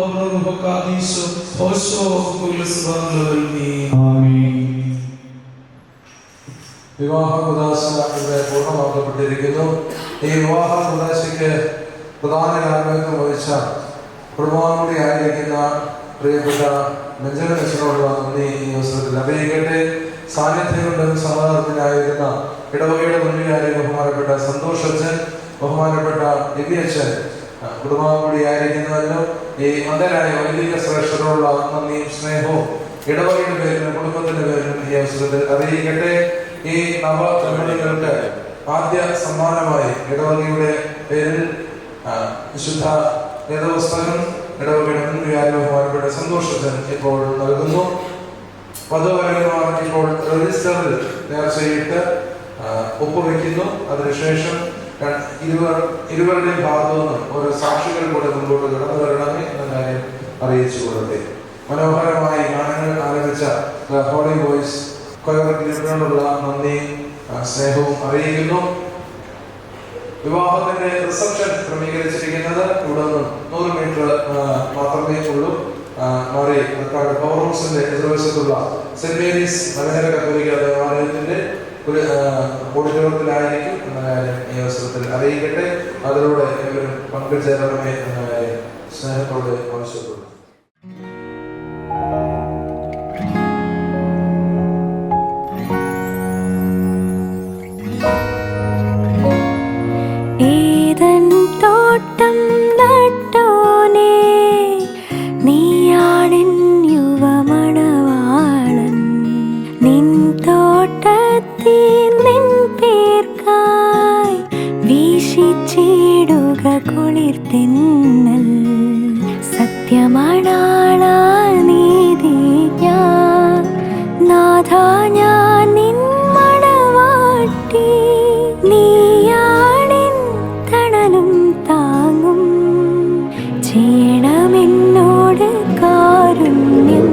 അബ്രഹീശോ ഹോശോ വിവാഹ കുദാശ ഇവിടെ പൂർണ്ണമാക്കപ്പെട്ടിരിക്കുന്നു. ഈ വിവാഹ കുദാശയ്ക്ക് പ്രധാന കാരണത്വം വഹിച്ച കുടുംബാംഗം ആയിരിക്കുന്ന പ്രിയപ്പെട്ട ബെഞ്ചമിൻ അച്ഛനോടുള്ള നന്ദി ഈ അവസരത്തിൽ അറിയിക്കട്ടെ. സാന്നിധ്യം കൊണ്ടും സമാധാനത്തിനായിരുന്ന ഇടവകയുടെ മുന്നിലായി ബഹുമാനപ്പെട്ട സന്തോഷ് അച്ഛൻ, ബഹുമാനപ്പെട്ട എബി അച്ഛൻ കുടുംബാംഗം കൂടിയായിരിക്കുന്നതിനും ഈ അന്ധരായ വൈദിക ശ്രേഷ്ഠരോടുള്ള നന്ദിയും സ്നേഹവും ഇടവകയുടെ പേരിലും കുടുംബത്തിന്റെ പേരിലും ഈ അവസരത്തിൽ അറിയിക്കട്ടെ. ഈ നവദമ്പതികൾക്ക് ആദ്യ സമ്മാനമായി ഇടവകയുടെ പേരിൽ വിശുദ്ധ വേദപുസ്തകം ഇടവകയുടെ മുൻ വികാരി ബഹുമാനപ്പെട്ട സന്തോഷത്തിന് ഇപ്പോൾ നൽകുന്നു. വധുവരന്മാർ ഇപ്പോൾ രജിസ്റ്ററിൽ നേർച്ചയിട്ട് ഒപ്പുവെക്കുന്നു. അതിനുശേഷം ഇരുവരുടെയും ഭാഗത്തു നിന്നും ഓരോ സാക്ഷികൾ കൂടെ മുൻപോട്ട് കടന്നു വരണമേ എന്ന കാര്യം അറിയിച്ചു കൊടുത്തേ. മനോഹരമായി ഗാനങ്ങൾ ആരംഭിച്ച ഹോളി വോയിസ് കൊയറിനോടുള്ള നന്ദിയും സ്നേഹവും അറിയിക്കുന്നു. വിവാഹത്തിന്റെ റിസപ്ഷൻ ക്രമീകരിച്ചിരിക്കുന്നത് ഇവിടെ നിന്നും 100 മീറ്റർ മാത്രമേ ഉള്ളൂ. മാറി പവർ ഹൗസിന്റെ എതിർവശത്തുള്ള സെന്റ് മേരീസ് നവീന കത്തോലിക്ക ദേവാലയത്തിന്റെ ഒരു ഓഡിറ്റോറിയത്തിലായിരിക്കും എന്ന കാര്യം ഈ അവസരത്തിൽ അറിയിക്കട്ടെ. അതിലൂടെ ഇവരും പങ്കുചേരണമേ എന്ന കാര്യം സ്നേഹത്തോടെ ആവശ്യപ്പെടുന്നു. തോട്ടം നട്ടോനേ നീയാണിൻ യുവമണവാളൻ. നിൻ തോട്ടത്തിൽ നിൻ പേർക്കായി വീശിച്ചിടുക കുളിർത്തിന്നൽ. സത്യമാണാളാ നീതി ഞാൻ നാഥ ഞാൻ നിൻ മണവാട്ടി. നീയാണിൻ തണലും താങ്ങും ചെയ്യണമെന്നോട് കാരുണ്യം.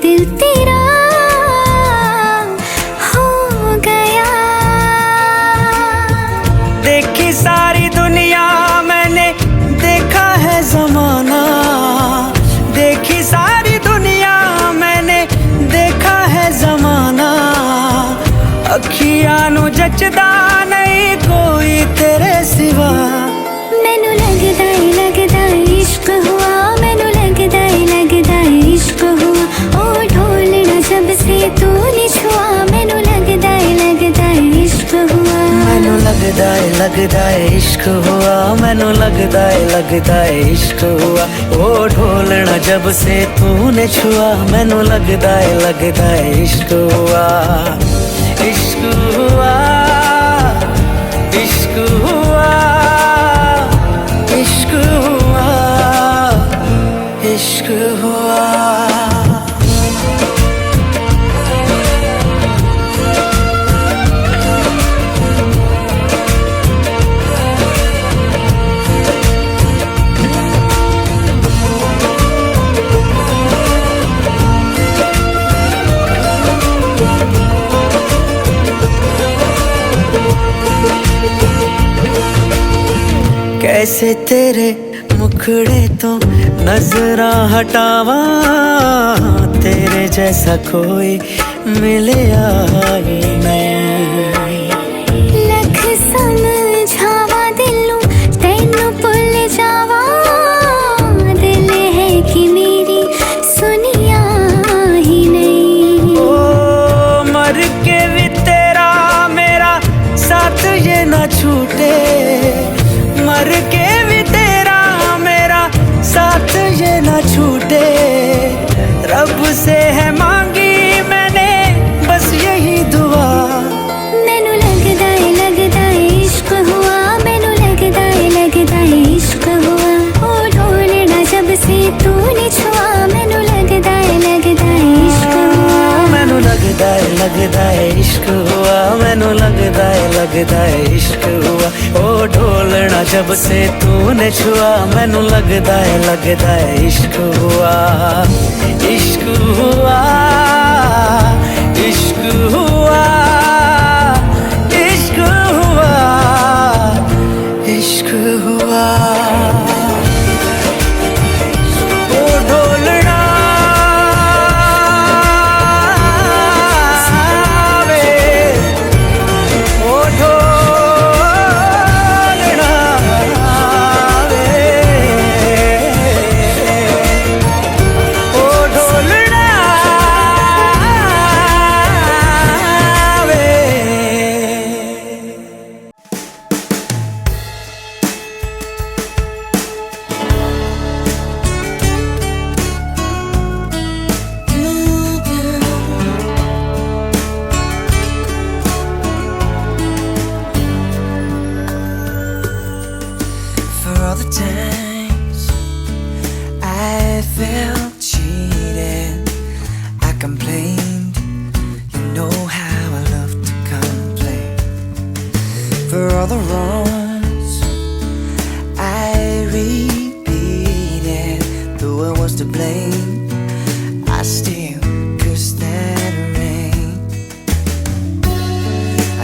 दिल तेरा हो गया। देखी सारी दुनिया मैंने देखा है जमाना, देखी सारी दुनिया मैंने देखा है जमाना। अखियां नू जचदा नहीं कोई तेरे सिवा। मैनू लगदा इश्क हुआ, मैनू लगदा इश्क हुआ। ओ ढोलना जब से तूने छुआ, मैनू लगदा इश्क हुआ। मैनू लगदा इश्क हुआ, मैनू लगदा इश्क हुआ। ओ ढोलना जब से तूने छुआ, मैनू लगदा इश्क हुआ। इश्क हुआ, इश्क हुआ, इश्क हुआ, इश्क हुआ। कैसे तेरे मुखड़े तो नजरा हटावा, तेरे जैसा कोई मिले आई नहीं। लख समझावा दिलू तैनू भुल जावा, दिल है कि मेरी सुनिया ही नहीं। ओ मर के भी तेरा मेरा साथ ये ना छूटे, मर के भी तेरा मेरा साथ ये ना छूटे। रब से है मांगी मैंने बस यही दुआ। मैनू लगदा इश्क हुआ, मैनू लगदा इश्क हुआ। ओ ढोलना जब से तूने छुआ, मैनू लगदा इश्क हुआ। मैनू लगदा इश्क हुआ, मैनू लगदा इश्क हुआ। ओ ढोलना जब से तूने छुआ, मैनू लगदा इश्क हुआ। इश्क हुआ, इश्क हुआ, इश्क हुआ, इश्क हुआ। ओ ढोलना times I felt cheated, I complained. You know how I love to complain. For all the wrongs I repeated, though I was to blame, I still cursed that rain.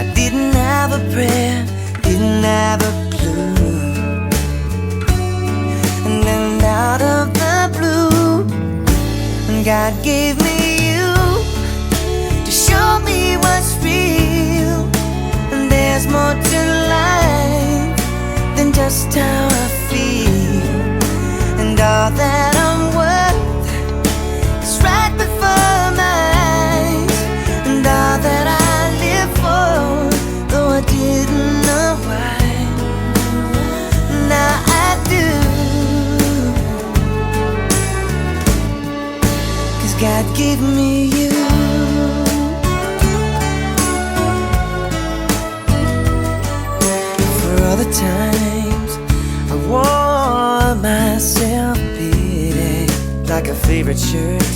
I didn't have a prayer, didn't have a clue. And then out of the blue, God gave me you to show me what's real. And there's more to life than just how I feel. And all that I'm worth is right before my eyes. And all that I live for, though I didn't know why, now I do. God gave me you. For all the times I wore myself beating like a favorite shirt,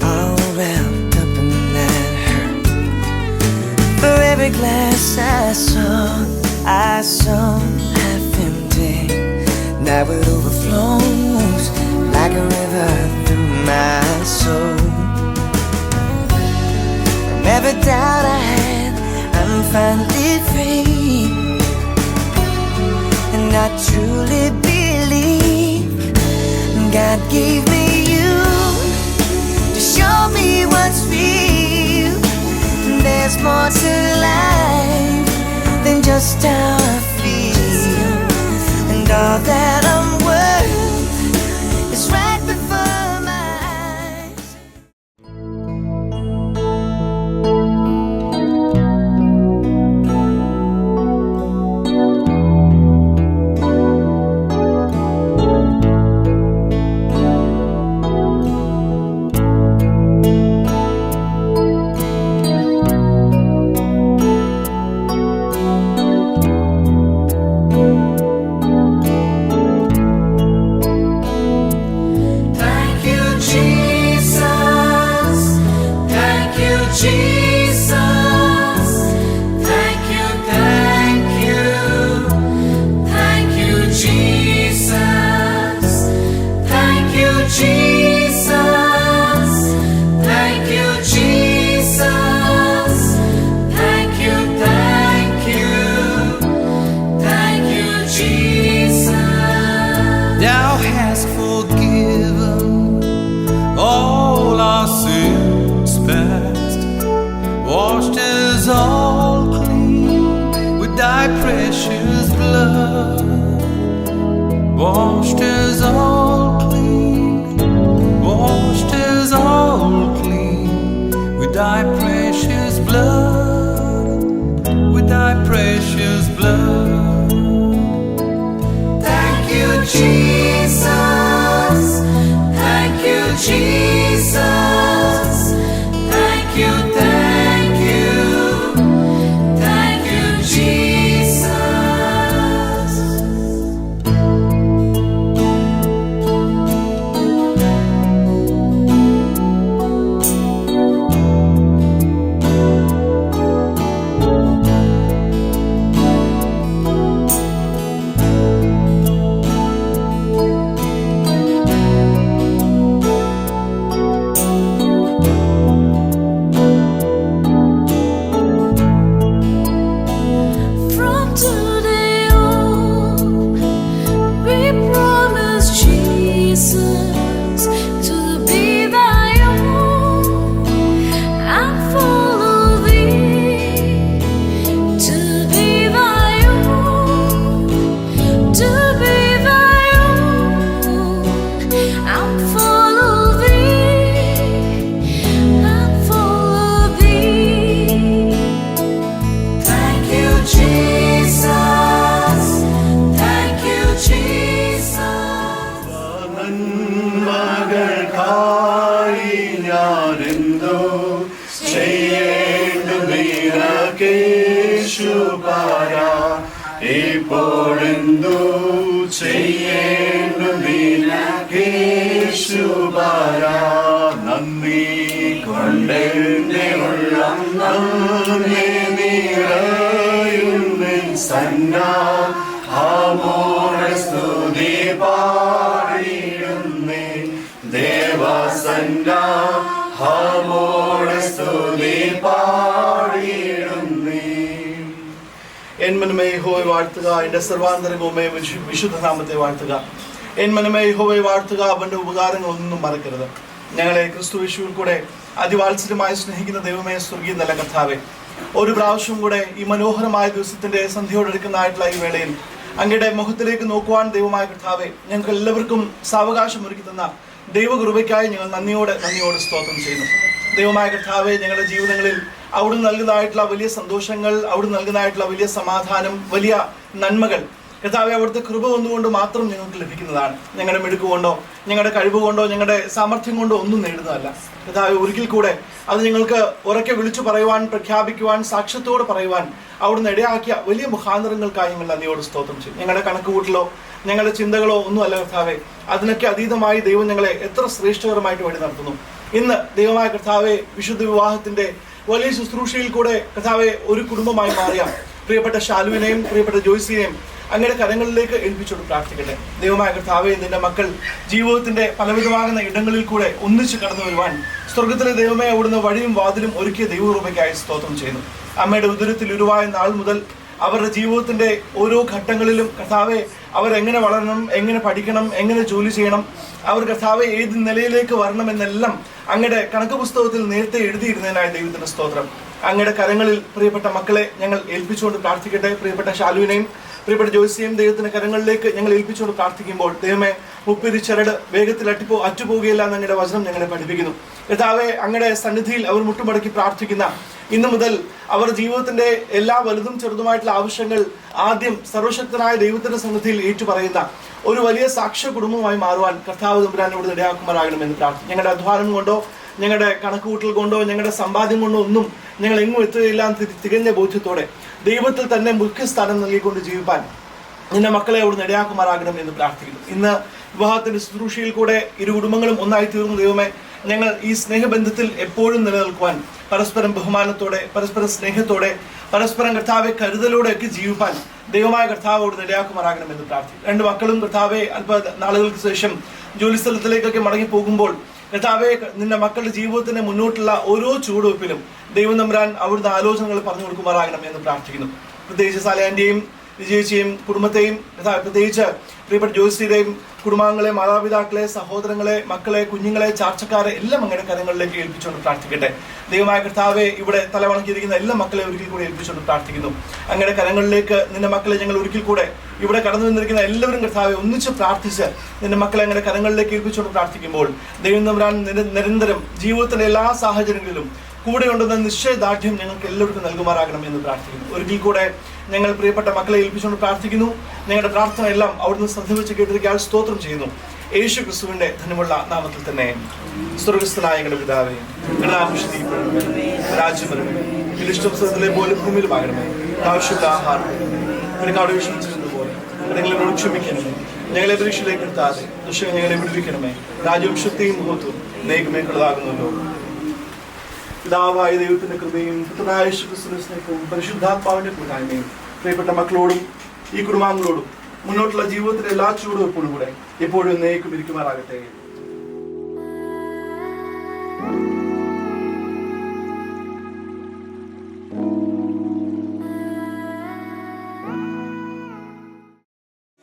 all wrapped up in that hurt. For every glass I saw half empty, now it overflows like a river through my soul. free. And I truly believe God gave me you to show me what's real. There's more to life than just how I feel. And all that I'm worth is right before my eyes. Thou hast forgiven all our sins past, washed us all clean with thy precious blood, washed us all clean, washed us all clean with thy precious blood, with thy precious blood. Jesus, thank you, Jesus, thank you, thank you, thank you, Jesus. ഇപ്പോഴെന്തു ചെയ്യേണ്ടു നിനക്കേശുപര നന്ദി കൊണ്ടെന്റെ ഉള്ളം നന്ദി നിറയുന്നിൻ സന്നാമോടെ സ്തുതി പാടിയിടുന്നേ ദേവസന്നാമോടെ സ്തുതി പാടിയിടുന്നേ. എൻ മനമേ യഹോവയെ വാഴ്ത്തുക, എൻ്റെ സർവാന്തരംഗവുമേ വിശുദ്ധ നാമത്തെ വാഴ്ത്തുക. എൻ മനമേ യഹോവയെ വാഴ്ത്തുക, അവൻ്റെ ഉപകാരങ്ങളൊന്നും മറക്കരുത്. ഞങ്ങളെ ക്രിസ്തു യേശുവിൽ കൂടെ അതിവാത്സല്യമായി സ്നേഹിക്കുന്ന ദൈവമേ, സ്വർഗീയ നല്ല കർത്താവേ, ഒരു പ്രാവശ്യം കൂടെ ഈ മനോഹരമായ ദിവസത്തിന്റെ സന്ധ്യയോടെടുക്കുന്നതായിട്ടുള്ള ഈ വേളയിൽ അങ്ങയുടെ മുഖത്തിലേക്ക് നോക്കുവാൻ ദൈവമായ കർത്താവേ, ഞങ്ങൾക്ക് എല്ലാവർക്കും സാവകാശം ഒരുക്കി തന്ന ദൈവകൃപയ്ക്കായി ഞങ്ങൾ നന്ദിയോടെ സ്തോത്രം ചെയ്യുന്നു. ദൈവമായ കർത്താവേ, ഞങ്ങളുടെ ജീവിതങ്ങളിൽ അവിടുന്ന് നൽകുന്നതായിട്ടുള്ള വലിയ സന്തോഷങ്ങൾ, അവിടുന്ന് നൽകുന്നതായിട്ടുള്ള വലിയ സമാധാനം, വലിയ നന്മകൾ കർത്താവേ, അവിടുത്തെ കൃപ ഒന്നുകൊണ്ട് മാത്രം ഞങ്ങൾക്ക് ലഭിക്കുന്നതാണ്. ഞങ്ങളുടെ മിടുക്ക് കൊണ്ടോ ഞങ്ങളുടെ കഴിവ് കൊണ്ടോ ഞങ്ങളുടെ സാമർഥ്യം കൊണ്ടോ ഒന്നും നേടുന്നതല്ല. കർത്താവേ, ഒരിക്കൽ കൂടെ അത് ഞങ്ങൾക്ക് ഉറക്കെ വിളിച്ചു പറയുവാൻ, പ്രഖ്യാപിക്കുവാൻ, സാക്ഷ്യത്തോടെ പറയുവാൻ അവിടുന്ന് ഇടയാക്കിയ വലിയ മുഖാന്തരങ്ങൾക്കായി ഞങ്ങൾ നന്ദിയോട് സ്തോത്രം ചെയ്യും. ഞങ്ങളുടെ കണക്കുകൂട്ടലോ ഞങ്ങളുടെ ചിന്തകളോ ഒന്നും അല്ല കർത്താവേ, അതിനൊക്കെ അതീതമായി ദൈവം ഞങ്ങളെ എത്ര ശ്രേഷ്ഠകരമായിട്ട് വഴി നടത്തുന്നു. ഇന്ന് ദൈവമായ കർത്താവെ, വിശുദ്ധ വിവാഹത്തിന്റെ വലിയ ശുശ്രൂഷയിൽ കൂടെ കർത്താവെ ഒരു കുടുംബമായി മാറിയ പ്രിയപ്പെട്ട ശാലുവിനെയും പ്രിയപ്പെട്ട ജോയ്സിനെയും അങ്ങയുടെ കരങ്ങളിലേക്ക് ഏൽപ്പിച്ചോട് പ്രാർത്ഥിക്കട്ടെ. ദൈവമായ കർത്താവെ, നിന്റെ മക്കൾ ജീവിതത്തിന്റെ പലവിധമാകുന്ന ഇടങ്ങളിൽ കൂടെ ഒന്നിച്ച് കടന്നു വരുവാൻ സ്വർഗത്തിലെ ദൈവമേ അവിടുന്ന് വഴിയും വാതിലും ഒരുക്കിയ ദൈവകൃപയ്ക്കായി സ്തോത്രം ചെയ്യുന്നു. അമ്മയുടെ ഉദരത്തിൽ ഉരുവായ നാൾ മുതൽ അവരുടെ ജീവിതത്തിൻ്റെ ഓരോ ഘട്ടങ്ങളിലും കർത്താവെ അവരെങ്ങനെ വളരണം, എങ്ങനെ പഠിക്കണം, എങ്ങനെ ജോലി ചെയ്യണം, അവർ കർത്താവെ ഏത് നിലയിലേക്ക് വരണമെന്നെല്ലാം അങ്ങയുടെ കണക്ക് പുസ്തകത്തിൽ നേരത്തെ എഴുതിയിരുന്നതിനായ ദൈവത്തിന് സ്തോത്രം. അങ്ങയുടെ കരങ്ങളിൽ പ്രിയപ്പെട്ട മക്കളെ ഞങ്ങൾ ഏൽപ്പിച്ചുകൊണ്ട് പ്രാർത്ഥിക്കട്ടെ. പ്രിയപ്പെട്ട ഷാലുവിനെയും പ്രിയപ്പെട്ട ജോയ്സിയെയും ദൈവത്തിന്റെ കരങ്ങളിലേക്ക് ഞങ്ങൾ ഏൽപ്പിച്ചുകൊണ്ട് പ്രാർത്ഥിക്കുമ്പോൾ ദൈവമേ, മുപ്പിരി ചരട് വേഗത്തിൽ അറ്റുപോകുകയില്ല എന്ന് അങ്ങയുടെ വചനം ഞങ്ങളെ പഠിപ്പിക്കുന്നു. കർത്താവെ, അങ്ങയുടെ സന്നിധിയിൽ അവർ മുട്ടുമടക്കി പ്രാർത്ഥിക്കുന്ന ഇന്നു മുതൽ അവർ ജീവിതത്തിന്റെ എല്ലാ വലുതും ചെറുതുമായിട്ടുള്ള ആവശ്യങ്ങൾ ആദ്യം സർവശക്തനായ ദൈവത്തിന്റെ സന്നിധിയിൽ ഏറ്റുപറയുന്ന ഒരു വലിയ സാക്ഷ്യ കുടുംബമായി മാറുവാൻ കർത്താവ് തമ്പുരാനോട് ഇടയാക്കുമാറാകണമെന്ന് പ്രാർത്ഥിക്കും. ഞങ്ങളുടെ അധ്വാനം കൊണ്ടോ ഞങ്ങളുടെ കണക്കുകൂട്ടൽ കൊണ്ടോ ഞങ്ങളുടെ സമ്പാദ്യം കൊണ്ടോ ഒന്നും ഞങ്ങൾ എങ്ങും എത്തുകയില്ല തികഞ്ഞ ബോധ്യത്തോടെ ദൈവത്തിൽ തന്നെ മുഖ്യസ്ഥാനം നൽകിക്കൊണ്ട് ജീവിപ്പാൻ നിന്റെ മക്കളെ അവിടുന്ന് ഇടയാക്കുമാറാകണം എന്ന് പ്രാർത്ഥിക്കുന്നു. ഇന്ന് വിവാഹത്തിന്റെ ശുശ്രൂഷയിൽ കൂടെ ഇരു കുടുംബങ്ങളും ഒന്നായി തീർന്നു. ദൈവമേ, ഞങ്ങൾ ഈ സ്നേഹബന്ധത്തിൽ എപ്പോഴും നിലനിൽക്കുവാൻ പരസ്പരം ബഹുമാനത്തോടെ, പരസ്പരം സ്നേഹത്തോടെ, പരസ്പരം കർത്താവെ കരുതലോടെ ഒക്കെ ജീവിപ്പാൻ ദൈവമായ കർത്താവോട് ഇടയാക്കുമാറാകണം എന്ന് പ്രാർത്ഥിക്കും. രണ്ട് മക്കളും കർത്താവെ അല്പ നാളുകൾക്ക് ശേഷം ജോലി സ്ഥലത്തിലേക്കൊക്കെ മടങ്ങി പോകുമ്പോൾ കർത്താവെ, നിന്റെ മക്കളുടെ ജീവിതത്തിന്റെ മുന്നോട്ടുള്ള ഓരോ ചുവടുവെപ്പിലും ദൈവം തമ്പുരാൻ അവിടുത്തെ ആലോചനകൾ പറഞ്ഞു കൊടുക്കുമാറാകണം എന്ന് പ്രാർത്ഥിക്കുന്നു. പ്രത്യേകിച്ച് സാലയാന്റെയും വിജയിച്ചയും കുടുംബത്തെയും, പ്രത്യേകിച്ച് പ്രിയപ്പെട്ട ജോസിയുടെയും കുടുംബാംഗങ്ങളെ, മാതാപിതാക്കളെ, സഹോദരങ്ങളെ, മക്കളെ, കുഞ്ഞുങ്ങളെ, ചാർച്ചക്കാരെ എല്ലാം അങ്ങയുടെ കരങ്ങളിലേക്ക് ഏൽപ്പിച്ചുകൊണ്ട് പ്രാർത്ഥിക്കട്ടെ. ദൈവമായ കർത്താവെ, ഇവിടെ തലവണക്കിയിരിക്കുന്ന എല്ലാ മക്കളെ ഒരിക്കൽ കൂടെ ഏൽപ്പിച്ചുകൊണ്ട് പ്രാർത്ഥിക്കുന്നു. അങ്ങയുടെ കരങ്ങളിലേക്ക് നിന്റെ മക്കളെ ഞങ്ങൾ ഒരിക്കൽ കൂടെ ഇവിടെ കടന്നു വന്നിരിക്കുന്ന എല്ലാവരും കർത്താവെ ഒന്നിച്ച് പ്രാർത്ഥിച്ച് നിന്റെ മക്കളെ അങ്ങയുടെ കരങ്ങളിലേക്ക് ഏൽപ്പിച്ചുകൊണ്ട് പ്രാർത്ഥിക്കുമ്പോൾ ദൈവം തമ്പുരാൻ നിരന്തരം ജീവിതത്തിന്റെ എല്ലാ സാഹചര്യങ്ങളിലും കൂടെ ഉണ്ടെന്ന നിശ്ചയദാർഢ്യം ഞങ്ങൾക്ക് എല്ലാവർക്കും നൽകുമാറാകണം എന്ന് പ്രാർത്ഥിക്കുന്നു. ഒരിക്കൽ കൂടെ ഞങ്ങൾ പ്രിയപ്പെട്ട മക്കളെ ഏൽപ്പിച്ചുകൊണ്ട് പ്രാർത്ഥിക്കുന്നു. ഞങ്ങളുടെ പ്രാർത്ഥന എല്ലാം അവിടുന്ന് ശ്രദ്ധ വെച്ച് കേട്ടിരിക്കാൻ സ്തോത്രം ചെയ്യുന്നു. യേശു ക്രിസ്തുവിന്റെ ധനമുള്ള നാമത്തിൽ തന്നെ. സ്വർഗസ്ഥനായ ഞങ്ങളുടെ പിതാവേ, ഞങ്ങളുടെ ആവശ്യപ്പെടണമേ, രാജ്യം വരണമേ, ഇഷ്ടം സ്വർഗ്ഗത്തിലെ പോലെ ഭൂമിയിലുമാകണമേ. ആവശ്യമുള്ള ആഹാരം നിനക്കവിടെ വിശ്വസിച്ചതുപോലെ ഞങ്ങളോട് ക്ഷമിക്കണമേ. ഞങ്ങളെ പരീക്ഷയിലേക്ക് എടുത്താതെ ദുഷ്ടങ്ങൾ ഞങ്ങളെ വിടുവിക്കണമേ. രാജ്യവും ശക്തിയും മഹത്വവും നേക്കുമേക്കുള്ളതാകുന്നല്ലോ. പിതാവായ ദൈവത്തിന്റെ കൃപയും പുത്രനായ യേശുക്രിസ്തുവിന്റെ സ്നേഹവും പരിശുദ്ധാത്മാവിന്റെ കൂട്ടായ്മയും പ്രിയപ്പെട്ട മക്കളോടും ഈ കുടുംബാംഗങ്ങളോടും മുന്നോട്ടുള്ള ജീവിതത്തിന്റെ എല്ലാ ചുവടുവെപ്പോഴും കൂടെ എപ്പോഴും എന്നേക്കും ഇരിക്കുമാറാകട്ടെ.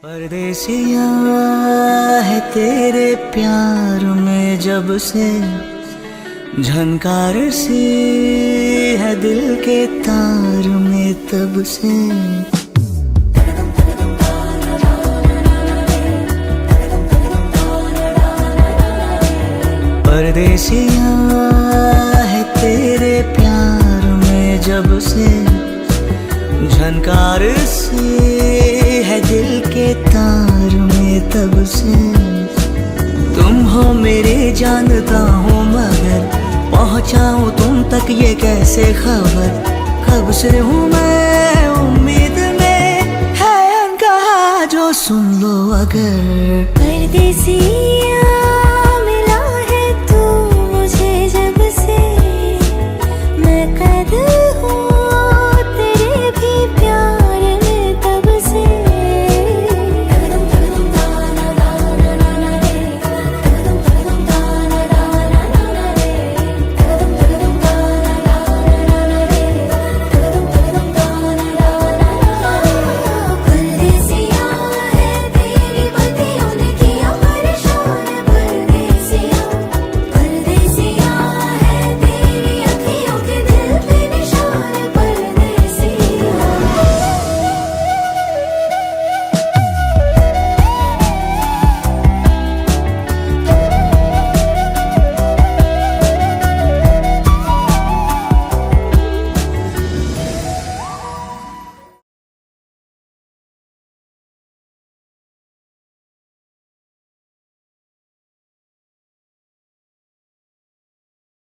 परदेसिया है तेरे प्यार में जब से झनकार सी है दिल के तार में तब से परदेसिया है तेरे प्यार में जब से झनकार सी है दिल के तार में तब से तुम हो मेरे जानता हूँ मगर पहुँचाऊँ तुम तक ये कैसे खबर कब से हूँ मैं उम्मीद में है अनकहा जो सुन लो अगर परदेसी